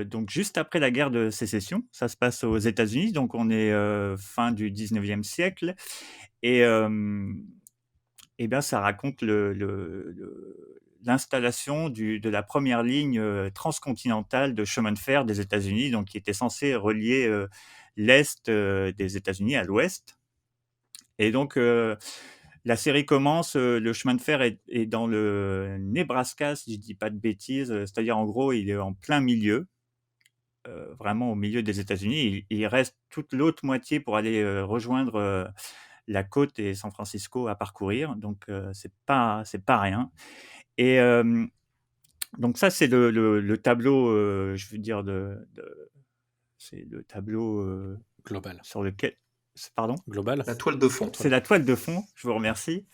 donc juste après la guerre de sécession. Ça se passe aux États-Unis, donc on est fin du 19e siècle. Et bien, ça raconte l'installation de la première ligne transcontinentale de chemin de fer des États-Unis, donc qui était censée relier l'Est des États-Unis à l'Ouest. Et donc, la série commence, le chemin de fer est dans le Nebraska, si je dis pas de bêtises, c'est-à-dire en gros, il est en plein milieu, vraiment au milieu des États-Unis. Il reste toute l'autre moitié pour aller rejoindre la côte et San Francisco à parcourir, donc c'est pas rien. Et donc ça, c'est le tableau, je veux dire c'est le tableau Global. sur lequel... Pardon ? Global. La toile de fond. C'est la toile de fond, je vous remercie.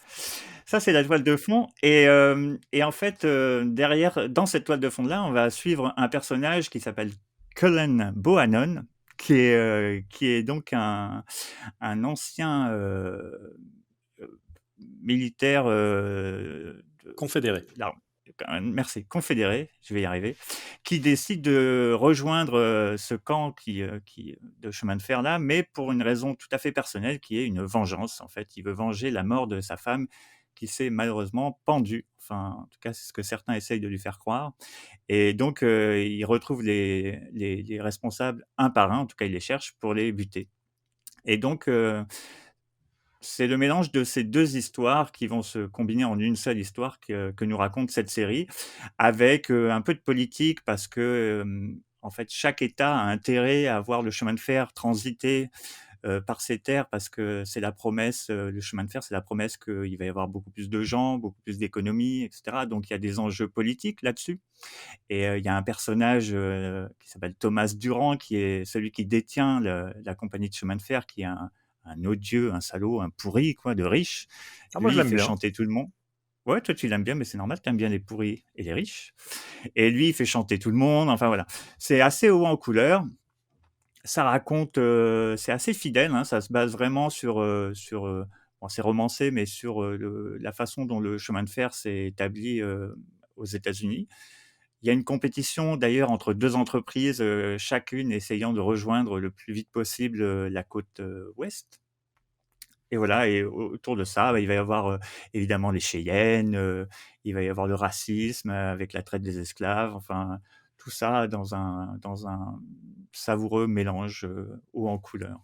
Ça, c'est la toile de fond. Et en fait, derrière, dans cette toile de fond-là, on va suivre un personnage qui s'appelle Cullen Bohannon, qui est donc un ancien militaires Confédéré. merci, confédérés, je vais y arriver, qui décident de rejoindre ce camp de chemin de fer là, mais pour une raison tout à fait personnelle qui est une vengeance. En fait, il veut venger la mort de sa femme qui s'est malheureusement pendue. Enfin, en tout cas, c'est ce que certains essayent de lui faire croire. Et donc, il retrouve les responsables un par un, en tout cas, il les cherche pour les buter. Et donc, c'est le mélange de ces 2 histoires qui vont se combiner en une seule histoire que nous raconte cette série, avec, un peu de politique parce que, en fait, chaque État a intérêt à voir le chemin de fer transiter, par ces terres parce que c'est la promesse, le chemin de fer, c'est la promesse qu'il va y avoir beaucoup plus de gens, beaucoup plus d'économies et cetera. Donc il y a des enjeux politiques là-dessus et il y a un personnage, qui s'appelle Thomas Durand qui est celui qui détient la compagnie de chemin de fer, qui est un odieux, un salaud, un pourri quoi, de riche. Ah, moi, Lui, je il l'aime fait bien. chanter tout le monde. Ouais, toi tu l'aimes bien, mais c'est normal, tu aimes bien les pourris et les riches et lui, il fait chanter tout le monde, enfin voilà. C'est assez haut en couleurs. Ça raconte, c'est assez fidèle, hein, ça se base vraiment bon, c'est romancé, mais sur, la façon dont le chemin de fer s'est établi, aux États-Unis. Il y a une compétition d'ailleurs entre 2 entreprises, chacune essayant de rejoindre le plus vite possible, la côte, ouest et voilà et autour de ça, bah, il va y avoir, évidemment les Cheyennes, il va y avoir le racisme, avec la traite des esclaves, enfin tout ça dans un savoureux mélange, haut en couleurs.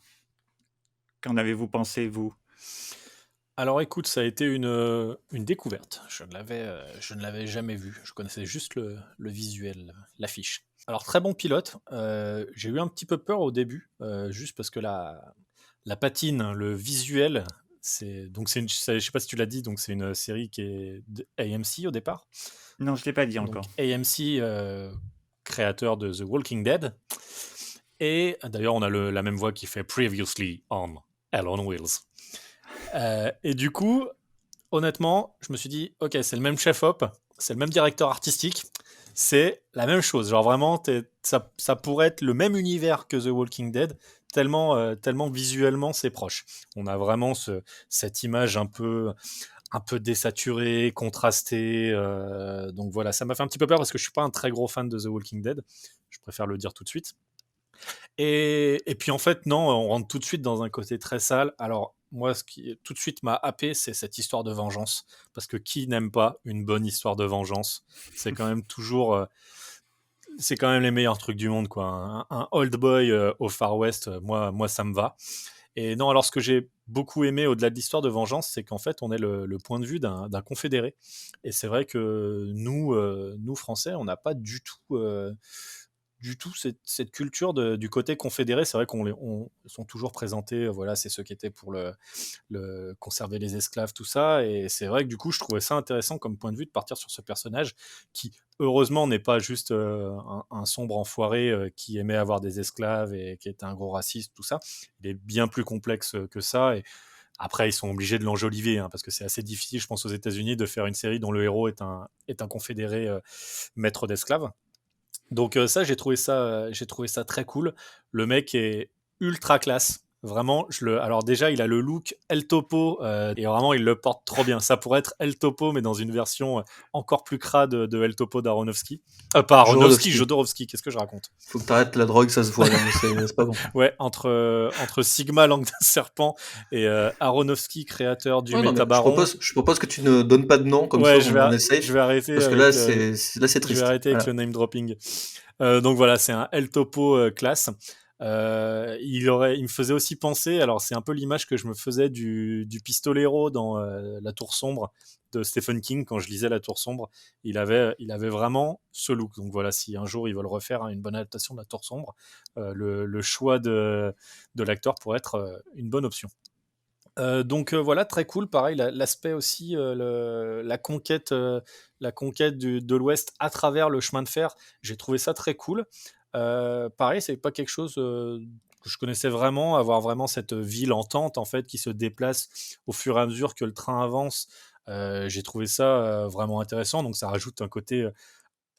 Qu'en avez-vous pensé, vous? Alors écoute, ça a été une découverte. Je ne l'avais jamais vu. Je connaissais juste le visuel, l'affiche. Alors très bon pilote. J'ai eu un petit peu peur au début, juste parce que la patine, le visuel, je sais pas si tu l'as dit, donc c'est une série qui est de AMC au départ. Non, je l'ai pas dit Donc encore. AMC, créateur de The Walking Dead. Et d'ailleurs, on a la même voix qui fait Previously on Hell on Wheels. Et du coup, honnêtement, je me suis dit, ok, c'est le même chef-op, c'est le même directeur artistique, c'est la même chose. Genre vraiment, ça pourrait être le même univers que The Walking Dead, tellement visuellement c'est proche. On a vraiment cette image un peu désaturée, contrastée. Donc voilà, ça m'a fait un petit peu peur parce que je suis pas un très gros fan de The Walking Dead. Je préfère le dire tout de suite. Et puis en fait, non, on rentre tout de suite dans un côté très sale. Alors, moi, ce qui tout de suite m'a happé, c'est cette histoire de vengeance. Parce que qui n'aime pas une bonne histoire de vengeance? C'est quand même toujours. C'est quand même les meilleurs trucs du monde, quoi. Un old boy au Far West, moi, ça me va. Et non, alors ce que j'ai beaucoup aimé au-delà de l'histoire de vengeance, c'est qu'en fait, on est le point de vue d'un confédéré. Et c'est vrai que nous Français, on n'a pas du tout cette culture du côté confédéré. C'est vrai qu'on sont toujours présentés, voilà, c'est ceux qui étaient pour conserver les esclaves, tout ça. Et c'est vrai que du coup, je trouvais ça intéressant comme point de vue de partir sur ce personnage qui, heureusement, n'est pas juste un sombre enfoiré qui aimait avoir des esclaves et qui était un gros raciste, tout ça. Il est bien plus complexe que ça. Et après, ils sont obligés de l'enjoliver, hein, parce que c'est assez difficile, je pense, aux États-Unis de faire une série dont le héros est un confédéré maître d'esclaves. Donc ça, j'ai trouvé ça très cool. Le mec est ultra classe. Vraiment, alors déjà, il a le look El Topo, et vraiment, il le porte trop bien. Ça pourrait être El Topo, mais dans une version encore plus crade de El Topo d'Aronofsky. Pas Aronofsky, Jodorowsky, qu'est-ce que je raconte? Faut que t'arrêtes la drogue, ça se voit, là, mais c'est pas bon. Ouais, entre Sigma, Langue d'un serpent, et Aronofsky, créateur du Ouais, non, mais Métabaron. je propose que tu ne donnes pas de nom, comme Ouais, ça on est safe. je vais arrêter Parce que avec, là, c'est je triste. vais arrêter avec Voilà. le name dropping. Donc voilà, c'est un El Topo classe. Il me faisait aussi penser, alors c'est un peu l'image que je me faisais du pistolero dans La Tour Sombre de Stephen King. Quand je lisais La Tour Sombre, il avait vraiment ce look. Donc voilà, si un jour ils veulent refaire une bonne adaptation de La Tour Sombre, le choix de l'acteur pourrait être une bonne option. Donc voilà, très cool. Pareil, l'aspect aussi, la conquête de l'Ouest à travers le chemin de fer, j'ai trouvé ça très cool. Pareil, c'est pas quelque chose que je connaissais vraiment, avoir vraiment cette ville en tente en fait qui se déplace au fur et à mesure que le train avance. J'ai trouvé ça vraiment intéressant. Donc ça rajoute un côté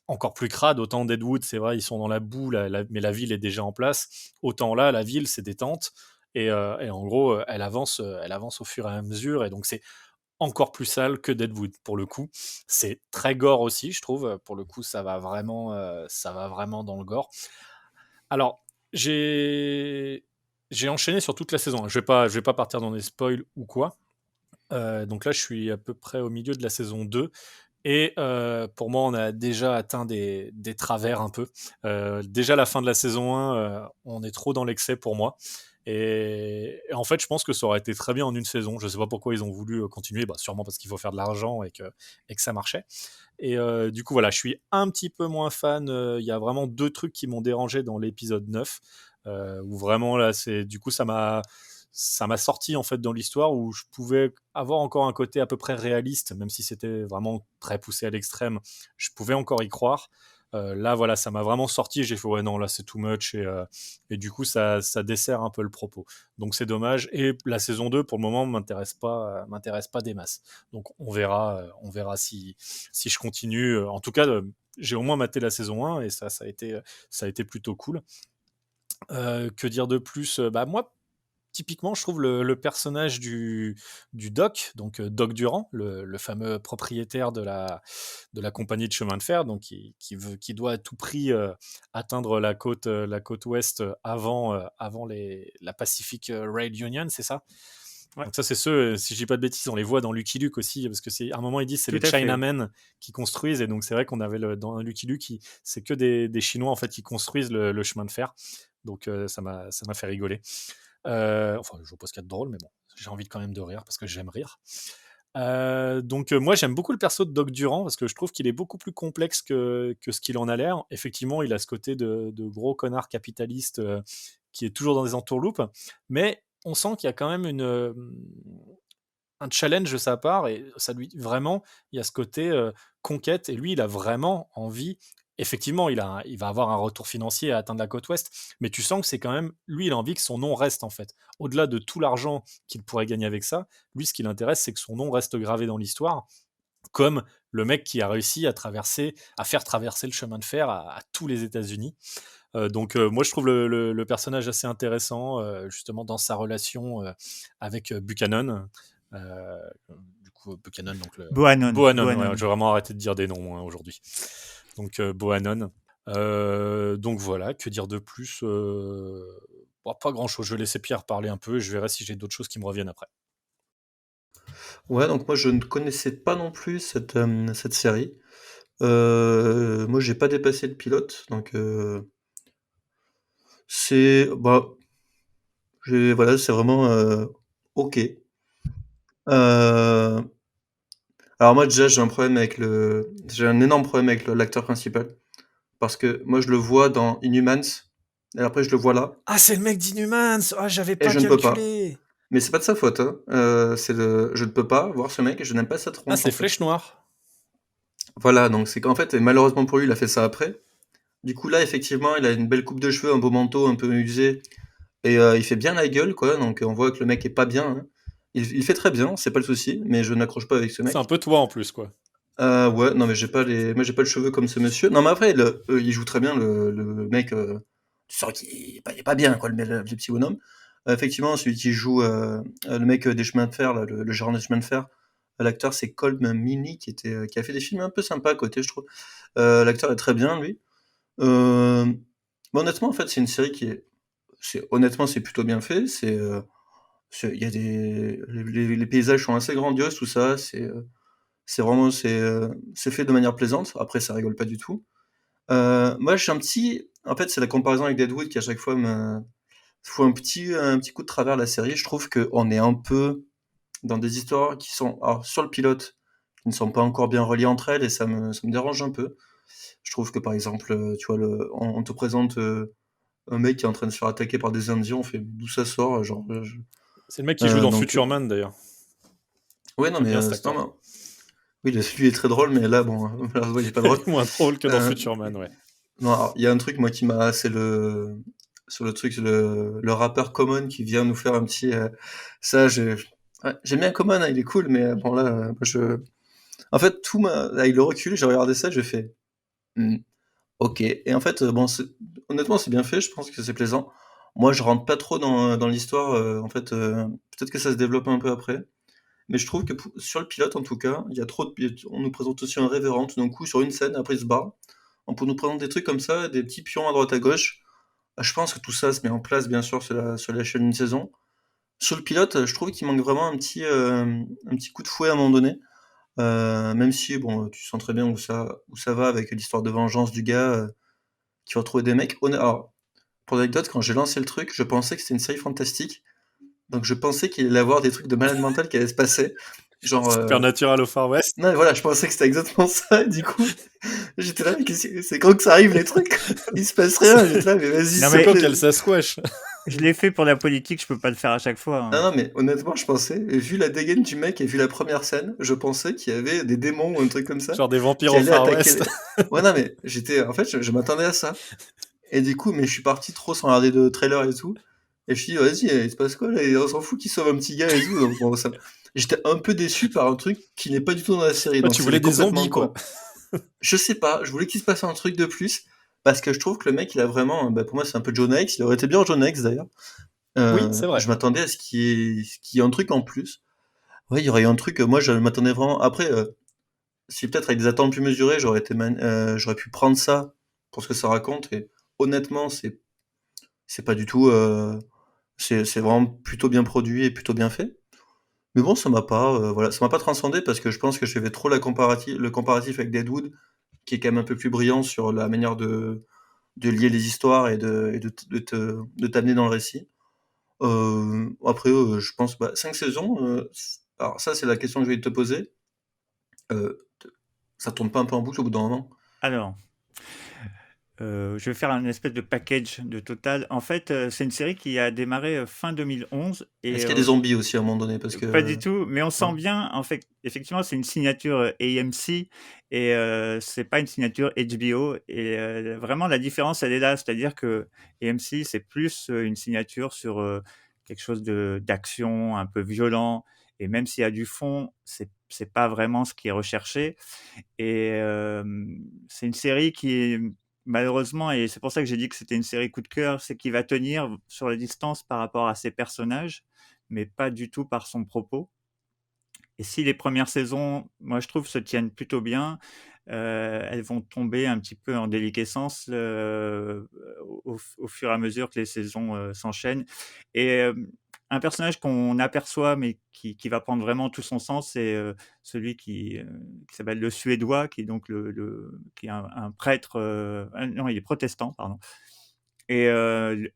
encore plus crade. Autant Deadwood, c'est vrai, ils sont dans la boue, mais la ville est déjà en place. Autant là, la ville, c'est des tentes. Et en gros, elle avance au fur et à mesure. Et donc, c'est encore plus sale que Deadwood pour le coup. C'est très gore aussi, je trouve. Pour le coup, ça va vraiment dans le gore. Alors, j'ai enchaîné sur toute la saison. Je vais pas partir dans des spoils ou quoi. Donc là, je suis à peu près au milieu de la saison 2. Et pour moi, on a déjà atteint des travers un peu. Déjà, la fin de la saison 1, on est trop dans l'excès pour moi. Et en fait, je pense que ça aurait été très bien en une saison. Je ne sais pas pourquoi ils ont voulu continuer. Bah, sûrement parce qu'il faut faire de l'argent et que ça marchait. Et du coup, voilà, je suis un petit peu moins fan. Il y a vraiment 2 trucs qui m'ont dérangé dans l'épisode 9. Où vraiment, là, du coup, ça m'a sorti en fait dans l'histoire où je pouvais avoir encore un côté à peu près réaliste, même si c'était vraiment très poussé à l'extrême, je pouvais encore y croire. Là, voilà, ça m'a vraiment sorti. J'ai fait ouais non, là c'est too much et du coup ça dessert un peu le propos. Donc c'est dommage. Et la saison 2 pour le moment m'intéresse pas des masses. Donc on verra si je continue. En tout cas, j'ai au moins maté la saison 1 et ça a été plutôt cool. Que dire de plus? Bah moi, typiquement, je trouve le personnage du Doc, donc Doc Durand, le fameux propriétaire de la compagnie de chemin de fer, donc qui doit à tout prix atteindre la côte ouest avant la Pacific Rail Union, c'est ça? Ouais, Donc ça, c'est ceux, si je dis pas de bêtises, on les voit dans Lucky Luke aussi, parce que à un moment ils disent c'est tout le à fait. Chinaman qui construisent, et donc c'est vrai qu'on avait dans Lucky Luke, c'est que des Chinois en fait qui construisent le chemin de fer. Donc ça m'a fait rigoler. Enfin, je vois pas ce qu'il y a de drôle, mais bon, j'ai envie quand même de rire parce que j'aime rire. Donc moi j'aime beaucoup le perso de Doc Durand parce que je trouve qu'il est beaucoup plus complexe que ce qu'il en a l'air. Effectivement, il a ce côté de gros connard capitaliste qui est toujours dans des entourloupes, mais on sent qu'il y a quand même un challenge de sa part et ça lui vraiment il y a ce côté conquête et lui il a vraiment envie. Effectivement, il va avoir un retour financier à atteindre la côte ouest, mais tu sens que c'est quand même lui il a envie que son nom reste en fait. Au-delà de tout l'argent qu'il pourrait gagner avec ça, lui ce qui l'intéresse c'est que son nom reste gravé dans l'histoire comme le mec qui a réussi à faire traverser le chemin de fer à tous les États-Unis. Donc moi je trouve le personnage assez intéressant justement dans sa relation avec Buchanan. Du coup Buchanan donc Bohannon. Bohannon, ouais, Bohannon. je vais vraiment arrêter de dire des noms aujourd'hui. Donc Bohannon. Donc voilà, que dire de plus bon, pas grand chose, je vais laisser Pierre parler un peu et je verrai si j'ai d'autres choses qui me reviennent après. Ouais, donc moi je ne connaissais pas non plus cette série. Moi j'ai pas dépassé le pilote, donc c'est bah voilà, c'est vraiment ok. Euh, alors moi déjà j'ai un énorme problème avec l'acteur principal parce que moi je le vois dans Inhumans et après je le vois là Ah, c'est le mec d'Inhumans. Ah, j'avais et pas je ne peux pas. calculé. Mais c'est pas de sa faute, hein. Je ne peux pas voir ce mec et je n'aime pas sa Ah, tronche c'est en fait. Flèche Noire. Voilà, donc c'est qu'en fait, et malheureusement pour lui, il a fait ça après. Du coup là, effectivement, il a une belle coupe de cheveux, un beau manteau un peu usé et il fait bien la gueule quoi, donc on voit que le mec est pas bien, hein. Il fait très bien, c'est pas le souci, mais je n'accroche pas avec ce C'est un mec. peu toi en plus quoi. Ouais, non mais j'ai pas le cheveu comme ce monsieur. Non mais après il joue très bien le mec, tu sens qu'il est pas bien quoi le petit bonhomme. Effectivement celui qui joue, le mec, des chemins de fer là, le gérant des chemins de fer, l'acteur c'est Colm Meaney qui a fait des films un peu sympas à côté je trouve. L'acteur est très bien lui. Hem, bah, honnêtement en fait c'est une série honnêtement c'est plutôt bien fait, il y a les paysages sont assez grandioses tout ça, c'est vraiment c'est fait de manière plaisante. Après, ça rigole pas du tout. Moi, en fait, c'est la comparaison avec Deadwood qui à chaque fois me fout un petit coup de travers la série. Je trouve qu'on est un peu dans des histoires qui sont, alors, sur le pilote, qui ne sont pas encore bien reliées entre elles et ça me dérange un peu. Je trouve que par exemple, tu vois, on te présente un mec qui est en train de se faire attaquer par des Indiens, on fait d'où ça sort, genre, C'est le mec qui joue dans donc, Futurman d'ailleurs. ouais, non, J'aime mais bien cet non, acteur. non. Oui, lui est très drôle, mais là, bon, malheureusement, il est pas Il drôle. est moins drôle que dans Euh, Futurman, ouais. Non, alors, il y a un truc, moi, c'est sur le truc, le rappeur Common qui vient nous faire un petit. Ça, ouais, j'aime bien Common, hein, il est cool, mais bon, là, en fait, avec le recul, j'ai regardé ça, j'ai fait. Hmm, ok. Et en fait, bon, honnêtement, c'est bien fait, je pense que c'est plaisant. Moi, je rentre pas trop dans l'histoire, en fait, peut-être que ça se développe un peu après. mais je trouve que sur le pilote, en tout cas, il y a trop de... On nous présente aussi un révérend, tout d'un coup, sur une scène, après il se barre. On peut nous présenter des trucs comme ça, des petits pions à droite à gauche. Je pense que tout ça se met en place, bien sûr, sur l'échelle d'une saison. Sur le pilote, je trouve qu'il manque vraiment un petit coup de fouet à un moment donné. Même si, bon, tu sens très bien où ça va avec l'histoire de vengeance du gars qui va retrouver des mecs. Alors, pour l'anecdote, quand j'ai lancé le truc, je pensais que c'était une série fantastique. Donc je pensais qu'il allait y avoir des trucs de malade mental qui allaient se passer. Genre. Supernatural au Far West. Non, mais voilà, je pensais que c'était exactement ça. Et du coup, j'étais là, mais c'est quand que ça arrive les trucs? Il se passe rien. J'étais là, mais vas-y, Non, C'est mais- quoi qu'elle Sasquatch? Je l'ai fait pour la politique, je peux pas le faire à chaque fois. hein. Non, non, mais honnêtement, je pensais, vu la dégaine du mec et vu la première scène, je pensais qu'il y avait des démons ou un truc comme ça Genre des vampires qui au allaient Far attaquer. West. Ouais, non, mais en fait, je m'attendais à ça. Et du coup, mais je suis parti trop sans regarder de trailer et tout. Et je me suis dit, vas-y, il se passe quoi là? Et on s'en fout qu'il sauve un petit gars et tout. Donc, bon, j'étais un peu déçu par un truc qui n'est pas du tout dans la série. Ouais, Donc tu c'est voulais des complètement zombies, con. quoi. Je sais pas, je voulais qu'il se passe un truc de plus. Parce que je trouve que le mec, il a vraiment. Pour moi, c'est un peu John X. Il aurait été bien John X d'ailleurs. Oui, c'est vrai. Je m'attendais à ce qu'il y ait un truc en plus. Ouais, il y aurait eu un truc. Moi, je m'attendais vraiment. Après, si peut-être avec des attentes plus mesurées, j'aurais pu prendre ça pour ce que ça raconte. Et honnêtement, c'est pas du tout. C'est vraiment plutôt bien produit et plutôt bien fait. Mais bon, ça m'a pas transcendé parce que je pense que je fais trop le comparatif avec Deadwood, qui est quand même un peu plus brillant sur la manière de lier les histoires et de t'amener dans le récit. Après, je pense, 5 saisons, alors ça, c'est la question que je vais te poser. Ça tourne pas un peu en boucle au bout d'un moment? Alors, je vais faire un espèce de package de total. En fait, c'est une série qui a démarré fin 2011 et Est-ce qu'il y a des zombies aussi à un moment donné? Parce que... pas du tout, mais on sent non. bien, en fait, effectivement, c'est une signature AMC et c'est pas une signature HBO. Et vraiment, la différence, elle est là. C'est-à-dire que AMC, c'est plus une signature sur quelque chose d'action, un peu violent. Et même s'il y a du fond, c'est pas vraiment ce qui est recherché. Et c'est une série qui est malheureusement, et c'est pour ça que j'ai dit que c'était une série coup de cœur, c'est qu'il va tenir sur la distance par rapport à ses personnages, mais pas du tout par son propos. Et si les premières saisons, moi je trouve, se tiennent plutôt bien, elles vont tomber un petit peu en déliquescence au fur et à mesure que les saisons s'enchaînent. Et un personnage qu'on aperçoit, mais qui va prendre vraiment tout son sens, c'est celui qui s'appelle le Suédois, qui est donc qui est un prêtre. Non, il est protestant, pardon. Et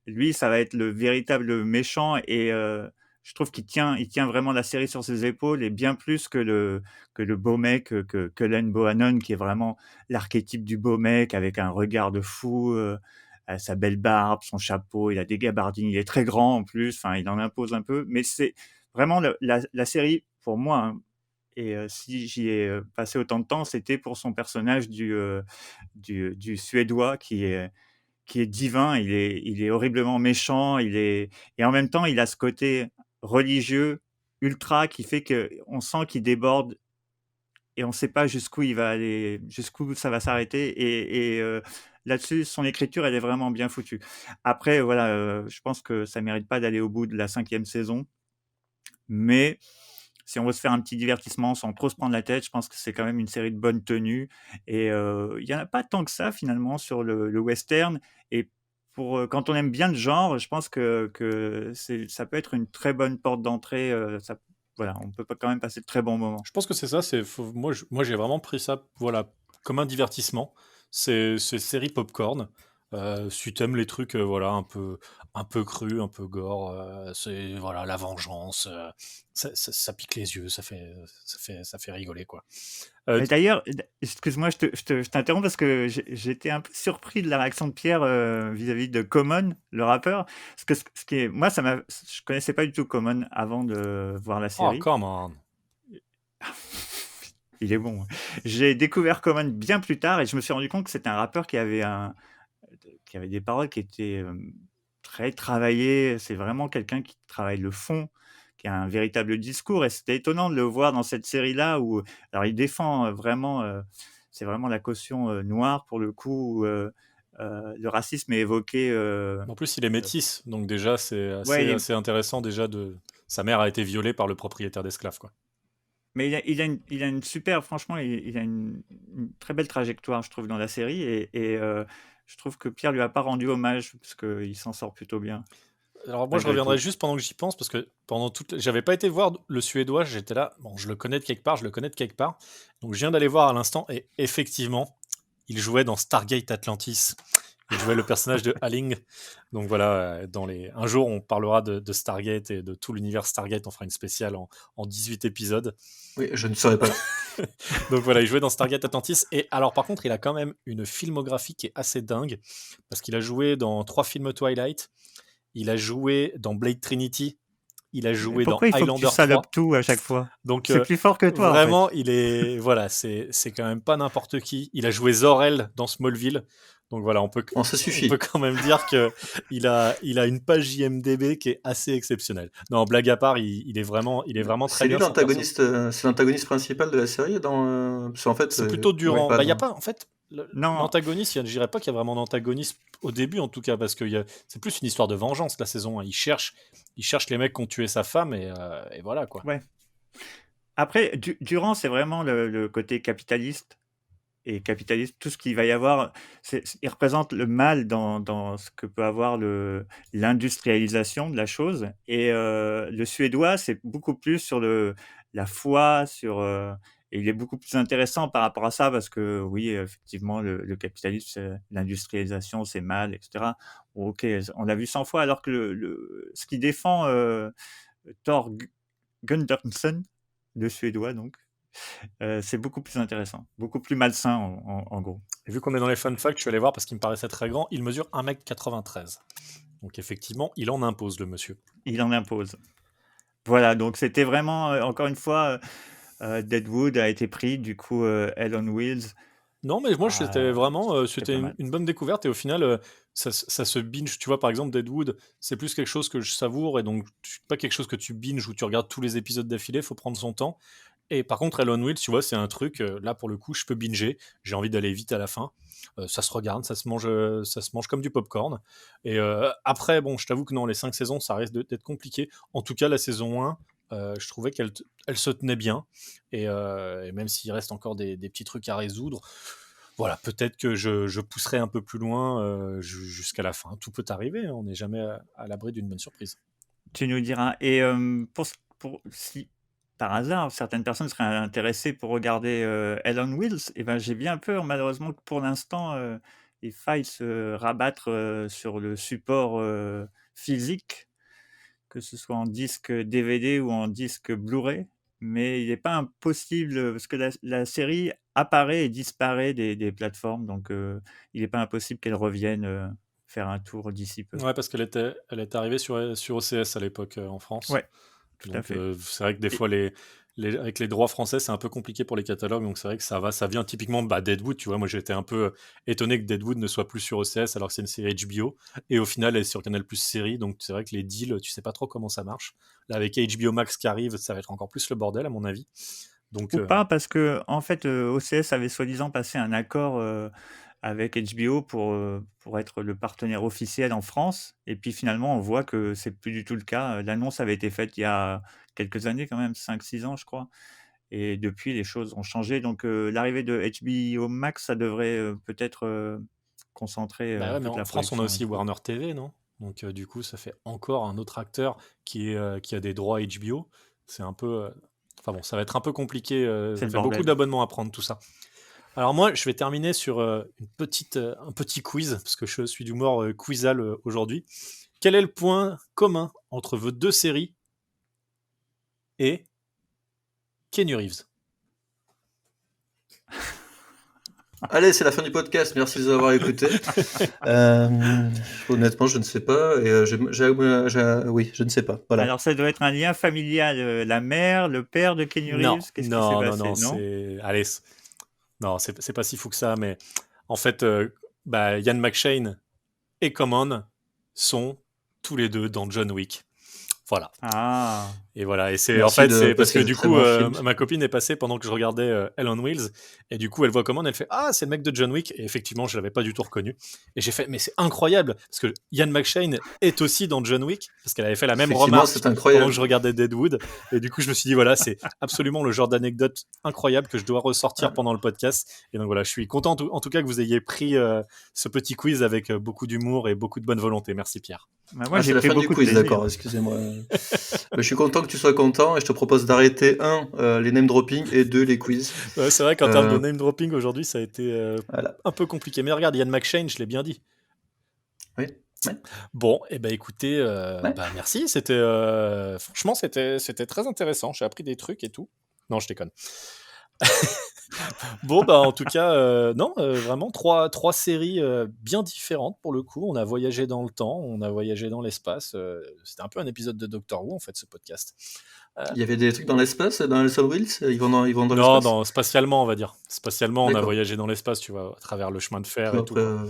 lui, ça va être le véritable méchant. Et je trouve il tient vraiment la série sur ses épaules, et bien plus que le beau mec, que Len Bohannon, qui est vraiment l'archétype du beau mec avec un regard de fou, sa belle barbe, son chapeau, il a des gabardines, il est très grand en plus, enfin, il en impose un peu. Mais c'est vraiment la série, pour moi, hein, et si j'y ai passé autant de temps, c'était pour son personnage du Suédois qui est divin. Il est horriblement méchant, et en même temps, il a ce côté religieux ultra qui fait qu'on sent qu'il déborde et on ne sait pas jusqu'où il va aller, jusqu'où ça va s'arrêter. Et là-dessus, son écriture, elle est vraiment bien foutue. Après, voilà, je pense que ça mérite pas d'aller au bout de la 5e saison, mais si on veut se faire un petit divertissement sans trop se prendre la tête, je pense que c'est quand même une série de bonne tenue. Et il y en a pas tant que ça finalement sur le western. Et quand on aime bien le genre, je pense que ça peut être une très bonne porte d'entrée. Voilà, on peut quand même passer de très bons moments. Je pense que c'est ça. Moi, j'ai vraiment pris ça, voilà, comme un divertissement. C'est série popcorn. Si t'aimes les trucs, voilà, un peu cru, un peu gore, c'est voilà la vengeance. Ça pique les yeux, ça fait rigoler, quoi. Mais d'ailleurs, excuse-moi, je t'interromps parce que j'étais un peu surpris de la réaction de Pierre vis-à-vis de Common, le rappeur. Parce que ce qui est, moi, je connaissais pas du tout Common avant de voir la Oh, série. come on. Il est bon. J'ai découvert Common bien plus tard et je me suis rendu compte que c'était un rappeur qui avait des paroles qui étaient très travaillées. C'est vraiment quelqu'un qui travaille le fond, qui a un véritable discours. Et c'était étonnant de le voir dans cette série-là où, alors, il défend vraiment, c'est vraiment la caution noire pour le coup. Où, le racisme est évoqué. En plus, il est métis, donc déjà, c'est Ouais, assez intéressant déjà de. Sa mère a été violée par le propriétaire d'esclaves, quoi. Mais il a une super, franchement, il a une très belle trajectoire, je trouve, dans la série. Et je trouve que Pierre lui a pas rendu hommage parce qu'il s'en sort plutôt bien, Alors moi je malgré reviendrai tout. juste pendant que j'y pense parce que j'avais pas été voir le suédois, j'étais là, bon je le connais de quelque part, je le connais de quelque part. Donc je viens d'aller voir à l'instant et effectivement, il jouait dans Stargate Atlantis. Il jouait le personnage de Halling. Donc voilà, un jour on parlera de Stargate et de tout l'univers Stargate, on fera une spéciale en 18 épisodes. Oui, je ne serai pas là. Donc voilà, il jouait dans Stargate Atlantis. Et alors par contre, il a quand même une filmographie qui est assez dingue parce qu'il a joué dans 3 films Twilight. Il a joué dans Blade Trinity. Il a joué dans Pourquoi il faut que tu Highlander 3. salopes tout à chaque fois? Donc C'est plus fort que toi, en fait. vraiment, voilà, c'est quand même pas n'importe qui. Il a joué Zor-El dans Smallville. Donc voilà, Bon, ça on suffit. peut quand même dire que il a une page IMDb qui est assez exceptionnelle. Non, blague à part, il est vraiment très C'est lui bien son perso. c'est l'antagoniste principal de la série parce qu'en fait, C'est plutôt ouais, Durant. pas Bah, il y a dans- pas, en fait, Non, l'antagoniste, je dirais pas qu'il y a vraiment d'antagoniste au début, en tout cas, parce que c'est plus une histoire de vengeance, la saison 1. Il cherche les mecs qui ont tué sa femme, et voilà, quoi. ouais. Après, Durand, c'est vraiment le côté capitaliste. Et capitaliste, tout ce qu'il va y avoir, il représente le mal dans ce que peut avoir l'industrialisation de la chose. Et le suédois, c'est beaucoup plus sur la foi, et il est beaucoup plus intéressant par rapport à ça, parce que oui, effectivement, le capitalisme, l'industrialisation, c'est mal, etc. Bon, ok, on l'a vu 100 fois, alors que ce qui défend Thor Gunderson, le suédois, donc, c'est beaucoup plus intéressant, beaucoup plus malsain en gros. Et vu qu'on est dans les fun facts, je suis allé voir parce qu'il me paraissait très grand. Il mesure 1m93. Donc effectivement, il en impose, le monsieur. Il en impose. Voilà, donc c'était vraiment, encore une fois, Deadwood a été pris, du coup, Hell on Wheels. Non, mais moi, c'était vraiment c'était pas mal. une bonne découverte. Et au final, ça se binge. Tu vois, par exemple, Deadwood, c'est plus quelque chose que je savoure. Et donc, pas quelque chose que tu binges ou tu regardes tous les épisodes d'affilée. Il faut prendre son temps. Et par contre, Elon Wheels, tu vois, c'est un truc, là, pour le coup, je peux binger. J'ai envie d'aller vite à la fin. Ça se regarde, ça se mange comme du popcorn. Et après, bon, je t'avoue que non, les 5 saisons, ça risque d'être compliqué. En tout cas, la saison 1, je trouvais elle se tenait bien. Et même s'il reste encore des petits trucs à résoudre, voilà, peut-être que je pousserai un peu plus loin jusqu'à la fin. Tout peut arriver, hein, on n'est jamais à l'abri d'une bonne surprise. Tu nous diras. Et si par hasard certaines personnes seraient intéressées pour regarder Hell on Wheels, eh ben, j'ai bien peur malheureusement que pour l'instant il faille se rabattre sur le support physique, que ce soit en disque DVD ou en disque Blu-ray. Mais il n'est pas impossible, parce que la série apparaît et disparaît des plateformes, donc il n'est pas impossible qu'elle revienne faire un tour d'ici peu. Ouais, parce qu'elle était arrivée sur OCS à l'époque en France. Ouais, tout à Donc fait. c'est vrai que des fois, avec les droits français, c'est un peu compliqué pour les catalogues. Donc c'est vrai que ça vient typiquement Deadwood. Tu vois, moi j'étais un peu étonné que Deadwood ne soit plus sur OCS alors que c'est une série HBO. Et au final, elle est sur Canal Plus série. Donc c'est vrai que les deals, tu sais pas trop comment ça marche. Là, avec HBO Max qui arrive, ça va être encore plus le bordel, à mon avis. Donc, Ou pas, parce que en fait, OCS avait soi-disant passé un accord avec HBO pour être le partenaire officiel en France. Et puis finalement, on voit que c'est plus du tout le cas. L'annonce avait été faite il y a quelques années, quand même, 5-6 ans, je crois. Et depuis, les choses ont changé. Donc, l'arrivée de HBO Max, ça devrait peut-être concentrer bah ouais, mais toute la en France, on a production aussi là-dessus. Warner TV, non? Donc du coup, ça fait encore un autre acteur qui a des droits HBO. C'est un peu... Enfin bon, ça va être un peu compliqué. C'est Ça le fait beaucoup bordel. d'abonnements à prendre, tout ça. Alors moi, je vais terminer sur un petit quiz, parce que je suis d'humour quizal aujourd'hui. Quel est le point commun entre vos deux séries et Keanu Reeves? Allez, c'est la fin du podcast. Merci de nous avoir écoutés. Honnêtement, je ne sais pas. Et oui, je ne sais pas. Voilà. Alors, ça doit être un lien familial. La mère, le père de Keanu Non, Reeves, qu'est-ce qui s'est non, non, passé? non, Non? Allez, non, c'est pas si fou que ça, mais en fait, Ian McShane et Common sont tous les deux dans John Wick. Voilà. Ah, Et voilà, et c'est Merci en fait de c'est parce que passer de du très coup bons films. ma copine est passée pendant que je regardais Hell on Wheels et du coup elle voit commande, elle fait ah c'est le mec de John Wick et effectivement je l'avais pas du tout reconnu et j'ai fait mais c'est incroyable parce que Ian McShane est aussi dans John Wick parce qu'elle avait fait la même Effectivement, remarque c'est pendant que incroyable. je regardais Deadwood et du coup je me suis dit voilà c'est absolument le genre d'anecdote incroyable que je dois ressortir Ah, pendant le podcast et donc voilà je suis content en tout cas que vous ayez pris ce petit quiz avec beaucoup d'humour et beaucoup de bonne volonté. Merci Pierre. bah, moi c'est j'ai la pris fin du beaucoup de quiz, plaisir. d'accord, excusez-moi. Je suis content que tu sois content et je te propose d'arrêter, les name dropping et 2, les quiz. Ouais, c'est vrai qu'en termes de Euh, name dropping aujourd'hui ça a été voilà. un peu compliqué mais regarde Ian McShane je l'ai bien dit. Oui, ouais, Bon, et ben écoutez, ouais. bah merci, franchement c'était très intéressant. J'ai appris des trucs et tout. Non, je déconne. Bon, bah en tout cas, non, vraiment trois séries bien différentes pour le coup. On a voyagé dans le temps, on a voyagé dans l'espace. C'était un peu un épisode de Doctor Who en fait ce podcast. Il y avait des trucs dans l'espace, dans Hell on Wheels? Ils vont dans Non, l'espace? spatialement on va dire. Spatialement, on a D'accord. voyagé dans l'espace, tu vois, à travers le chemin de fer Puis et tout après, quoi.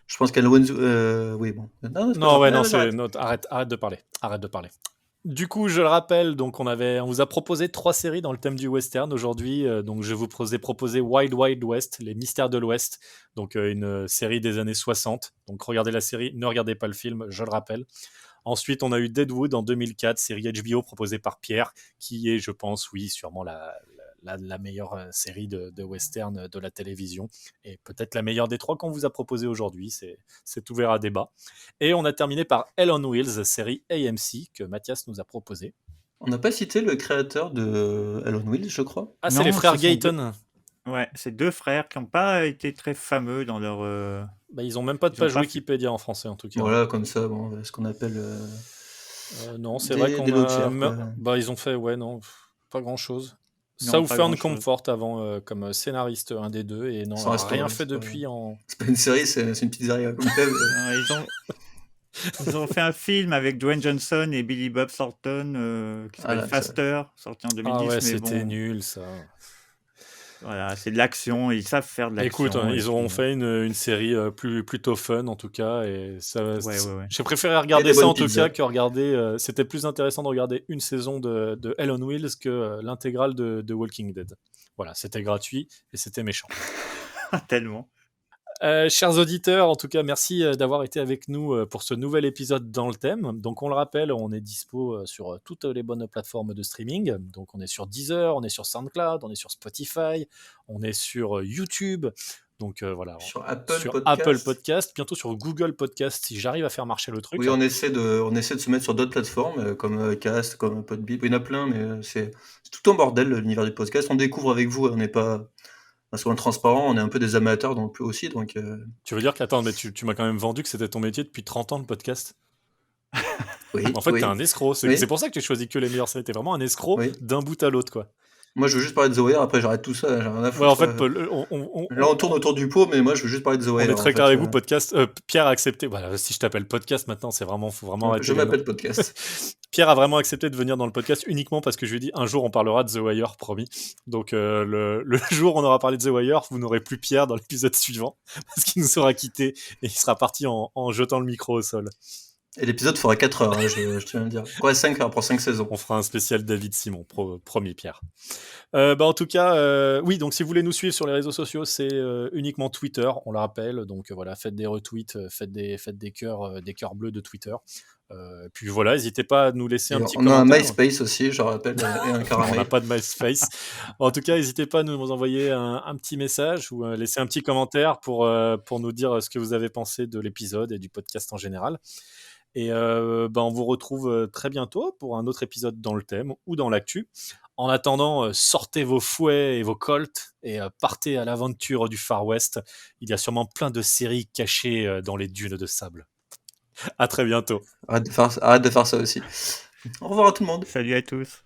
je pense qu'Hell on Wheels, oui, bon. Non, c'est pas Non, grave. ouais, non, Ah, j'arrête. arrête de parler, arrête de parler. Du coup, je le rappelle, donc on vous a proposé 3 séries dans le thème du western aujourd'hui. Donc je vous ai proposé Wild Wild West, les mystères de l'Ouest, donc une série des années 60. Donc regardez la série, ne regardez pas le film, je le rappelle. Ensuite, on a eu Deadwood en 2004, série HBO proposée par Pierre, qui est, je pense, oui, sûrement la meilleure série de western de la télévision, et peut-être la meilleure des 3 qu'on vous a proposé aujourd'hui, c'est ouvert à débat. Et on a terminé par Hell on Wheels, série AMC, que Mathias nous a proposé. On n'a pas cité le créateur de Hell on Wheels, je crois. Ah, c'est les Non, frères ce sont deux, Gayton. ouais, c'est deux frères qui n'ont pas été très fameux dans leur. Bah, ils ont même pas de Ils ont page pas fait. Wikipédia en français, en tout cas. Voilà, comme ça, bon, ce qu'on appelle Non, c'est vrai des qu'on lotiers, a... quoi. Bah, ils ont fait, ouais, non, pas grand-chose. Non, pas Southern grand-chose. Comfort avant comme scénariste, un des deux, et non, Sans rien restaurant, fait depuis en... c'est pas une série, c'est une pizzeria comme telle. Non, ils ont fait un film avec Dwayne Johnson et Billy Bob Thornton qui s'appelle Voilà, Faster, sorti en 2010, Ah ouais, mais c'était bon, nul, ça. voilà, c'est de l'action, ils savent faire de l'action. Écoute, hein, et ils ont puis, fait une série plutôt fun, en tout cas, et ouais. j'ai préféré Et regarder des ça, bonnes en tout pizzas. cas, que regarder... c'était plus intéressant de regarder une saison de Hell on Wheels que l'intégrale de Walking Dead. Voilà, c'était gratuit, et c'était méchant. Tellement. Chers auditeurs, en tout cas, merci d'avoir été avec nous pour ce nouvel épisode dans le thème. Donc, on le rappelle, on est dispo sur toutes les bonnes plateformes de streaming. Donc, on est sur Deezer, on est sur SoundCloud, on est sur Spotify, on est sur YouTube. Donc, voilà, Sur Apple sur Podcast. Apple Podcast, bientôt sur Google Podcast, si j'arrive à faire marcher le truc. Oui, on essaie de se mettre sur d'autres plateformes, comme Cast, comme Podbean. Il y en a plein, mais c'est tout en bordel, l'univers du podcast. On découvre avec vous, on n'est pas... Parce qu'on est transparent, on est un peu des amateurs donc, aussi, donc... Tu veux dire qu'attends, mais tu m'as quand même vendu que c'était ton métier depuis 30 ans, le podcast? Oui, En fait, oui, t'es un escroc. C'est oui, pour ça que tu choisis que les meilleures séries. T'es vraiment un escroc oui. d'un bout à l'autre, quoi. Moi, je veux juste parler de The Wire, après j'arrête tout ça, j'ai rien à Ouais, en foutre. fait, Paul, Là, on tourne autour du pot, mais moi, je veux juste parler de The on Wire, est en très fait. clair avec vous, podcast. Pierre a accepté. Voilà, si je t'appelle podcast maintenant, faut vraiment arrêter Je les noms. m'appelle Podcast. Pierre a vraiment accepté de venir dans le podcast uniquement parce que je lui ai dit un jour on parlera de The Wire, promis. Donc le jour où on aura parlé de The Wire, vous n'aurez plus Pierre dans l'épisode suivant parce qu'il nous aura quitté et il sera parti en jetant le micro au sol. Et l'épisode fera 4 heures, hein, je tiens à le dire. Ouais, 5 heures pour 5 saisons. On fera un spécial David Simon, promis Pierre. En tout cas, oui, donc si vous voulez nous suivre sur les réseaux sociaux, c'est uniquement Twitter, on le rappelle. Donc voilà, faites des retweets, faites des cœurs bleus de Twitter. Puis voilà, n'hésitez pas à nous laisser un petit On a un commentaire. MySpace aussi, je rappelle, et un On caramel. n'a pas de MySpace. En tout cas, n'hésitez pas à nous envoyer un petit message ou laisser un petit commentaire pour nous dire ce que vous avez pensé de l'épisode et du podcast en général. Et on vous retrouve très bientôt pour un autre épisode dans le thème ou dans l'actu. En attendant, sortez vos fouets et vos colts et partez à l'aventure du Far West. Il y a sûrement plein de séries cachées dans les dunes de sable. À très bientôt. Arrête de faire ça aussi. Au revoir à tout le monde. Salut à tous.